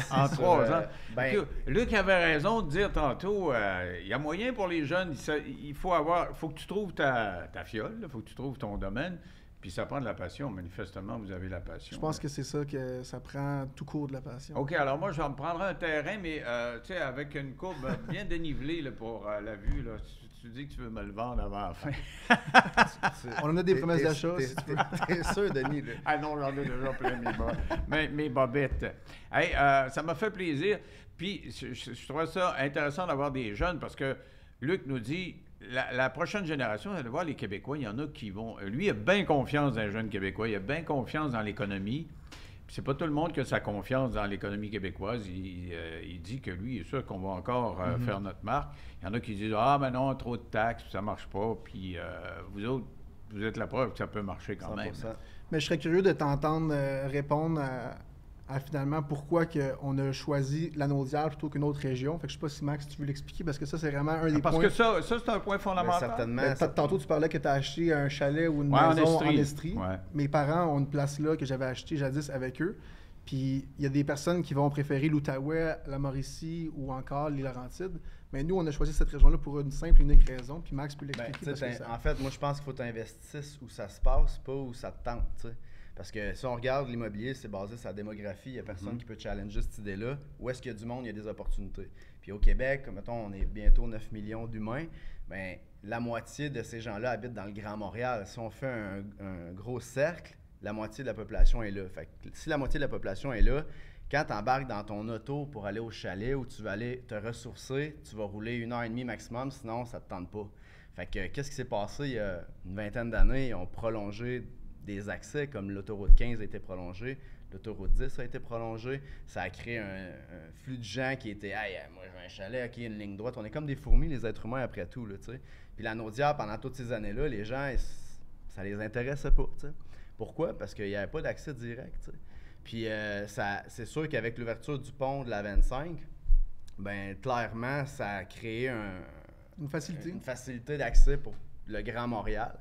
en 3 ans. Ben, Luc avait raison de dire tantôt, il y a moyen pour les jeunes, il faut que tu trouves ta fiole, il faut que tu trouves ton domaine, puis ça prend de la passion. Manifestement, vous avez la passion. Je pense que c'est ça, que ça prend tout court de la passion. OK, alors moi, je vais me prendre un terrain, mais tu sais, avec une courbe bien dénivelée là, pour la vue, là. Tu dis que tu veux me le vendre avant la fin. On en a des promesses d'achat. T'es sûr, Denis? Là? Ah non, j'en ai déjà plein mes bobettes. Hey, ça m'a fait plaisir. Puis, je trouve ça intéressant d'avoir des jeunes parce que Luc nous dit, la prochaine génération, vous allez voir les Québécois, il y en a qui vont... Lui, il a bien confiance dans les jeunes Québécois, il a bien confiance dans l'économie. C'est pas tout le monde qui a sa confiance dans l'économie québécoise. Il dit que lui, il est sûr qu'on va encore faire notre marque. Il y en a qui disent « Ah, mais non, trop de taxes, ça marche pas. » Puis vous autres, vous êtes la preuve que ça peut marcher quand 100%. Même. Mais je serais curieux de t'entendre répondre à finalement pourquoi on a choisi la Naudière plutôt qu'une autre région. Fait que je sais pas si Max, tu veux l'expliquer, parce que ça, c'est vraiment un des points... Parce que ça c'est un point fondamental. Certainement. Tantôt, tu parlais que tu as acheté un chalet ou une maison en Estrie. Ouais. Mes parents ont une place là que j'avais achetée jadis avec eux. Puis il y a des personnes qui vont préférer l'Outaouais, la Mauricie ou encore les Laurentides. Mais nous, on a choisi cette région-là pour une simple et unique raison. Puis Max peut l'expliquer. En fait, moi, je pense qu'il faut t'investir où ça se passe, pas où ça te tente. T'sais. Parce que si on regarde l'immobilier, c'est basé sur la démographie. Il n'y a personne qui peut challenger cette idée-là. Où est-ce qu'il y a du monde, il y a des opportunités. Puis au Québec, mettons, on est bientôt 9 millions d'humains. Bien, la moitié de ces gens-là habitent dans le Grand Montréal. Si on fait un gros cercle, la moitié de la population est là. Fait que si la moitié de la population est là, quand tu embarques dans ton auto pour aller au chalet où tu vas aller te ressourcer, tu vas rouler 1h30 maximum, sinon ça ne te tente pas. Fait que qu'est-ce qui s'est passé il y a une vingtaine d'années? Ils ont prolongé des accès, comme l'autoroute 15 a été prolongée, l'autoroute 10 a été prolongée. Ça a créé un flux de gens qui étaient « Hey, moi j'ai un chalet, OK, une ligne droite. » On est comme des fourmis, les êtres humains, après tout. Là, t'sais. Puis la Naudière, pendant toutes ces années-là, les gens, ça les intéressait pas. T'sais. Pourquoi? Parce qu'il n'y avait pas d'accès direct. T'sais. Puis c'est sûr qu'avec l'ouverture du pont de la 25, ben clairement, ça a créé une facilité d'accès pour le Grand Montréal.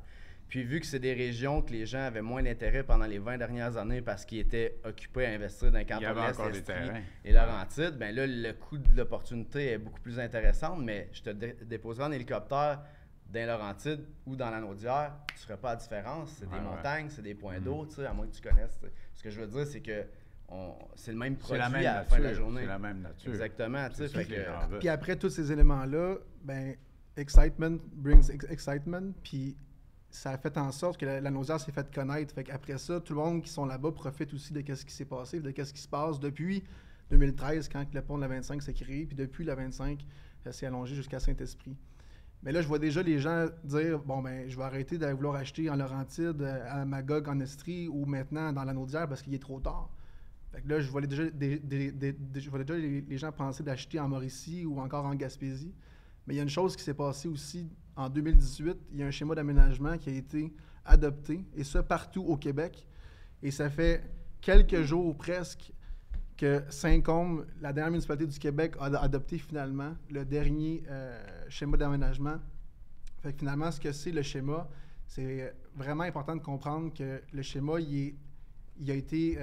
Puis vu que c'est des régions que les gens avaient moins d'intérêt pendant les 20 dernières années parce qu'ils étaient occupés à investir dans le canton de l'Est, Estrie et Laurentides, bien là, le coût de l'opportunité est beaucoup plus intéressant, mais je te déposerai en hélicoptère dans Laurentides ou dans la Naudière, tu ne ferais pas la différence. C'est des montagnes, c'est des points d'eau, tu sais, à moins que tu connaisses. T'sais. Ce que je veux dire, c'est que c'est le même produit à la fin de la journée. C'est la même nature. Exactement. Puis après tous ces éléments-là, ben excitement brings excitement, puis ça a fait en sorte que la Naudière s'est fait connaître. Fait qu'après ça, tout le monde qui sont là-bas profite aussi de ce qui s'est passé, de ce qui se passe depuis 2013, quand le pont de la 25 s'est créé, puis depuis la 25, ça s'est allongé jusqu'à Saint-Esprit. Mais là, je vois déjà les gens dire « Bon, ben je vais arrêter de vouloir acheter en Laurentide, à Magog, en Estrie, ou maintenant dans la Naudière parce qu'il est trop tard. » Fait que là, je vois déjà, les gens penser d'acheter en Mauricie ou encore en Gaspésie. Mais il y a une chose qui s'est passée aussi en 2018. Il y a un schéma d'aménagement qui a été adopté, et ça partout au Québec. Et ça fait quelques jours presque que Saint-Côme, la dernière municipalité du Québec, a adopté finalement le dernier schéma d'aménagement. Fait que finalement, ce que c'est le schéma, c'est vraiment important de comprendre que le schéma, il a été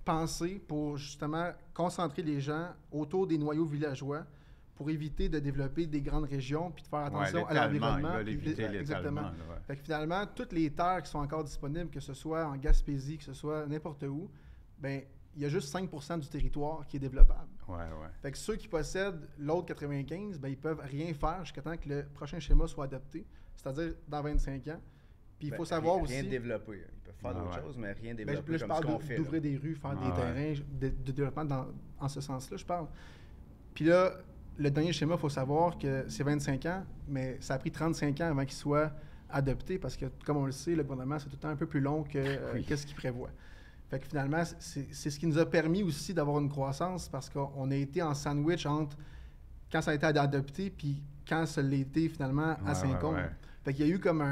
pensé pour justement concentrer les gens autour des noyaux villageois pour éviter de développer des grandes régions puis de faire attention à l'environnement. Ils veulent éviter l'étalement. Exactement. Fait que finalement, toutes les terres qui sont encore disponibles, que ce soit en Gaspésie, que ce soit n'importe où, ben il y a juste 5% du territoire qui est développable. Fait que ceux qui possèdent l'autre 95, ben ils peuvent rien faire jusqu'à temps que le prochain schéma soit adopté, c'est-à-dire dans 25 ans. Puis il faut savoir aussi... Rien développer. Ils peuvent faire d'autres choses, mais rien développer là, je parle d'ouvrir des rues, faire des terrains de développement en ce sens-là, je parle. Puis là, le dernier schéma, il faut savoir que c'est 25 ans, mais ça a pris 35 ans avant qu'il soit adopté parce que, comme on le sait, le gouvernement, c'est tout le temps un peu plus long que ce qu'il prévoit. Fait que finalement, c'est ce qui nous a permis aussi d'avoir une croissance parce qu'on a été en sandwich entre quand ça a été adopté puis quand ça l'a été finalement à Saint-Côme. Fait qu'il y a eu comme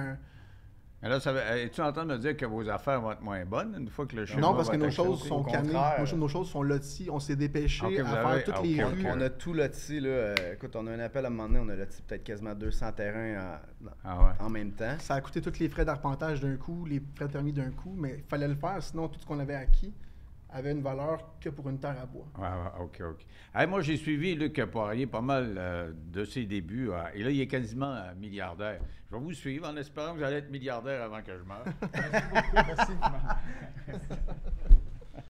Mais là, es-tu en train de me dire que vos affaires vont être moins bonnes une fois que le chez Non, moi parce va que nos être choses accepté? sont Au cannées. contraire. Nos choses sont loties. On s'est dépêché Ok, vous à avez- faire toutes ah, les ok, rues. ok. On a tout loti, là. Écoute, on a un appel à un moment donné, on a loti peut-être quasiment 200 terrains Ah ouais. en même temps. Ça a coûté tous les frais d'arpentage d'un coup, les frais de permis d'un coup, mais il fallait le faire, sinon tout ce qu'on avait acquis avait une valeur que pour une terre à bois. Ouais, OK, OK. Hey, moi, j'ai suivi Luc Poirier pas mal de ses débuts. Et là, il est quasiment milliardaire. Je vais vous suivre en espérant que vous allez être milliardaire avant que je meure. Merci beaucoup. Merci.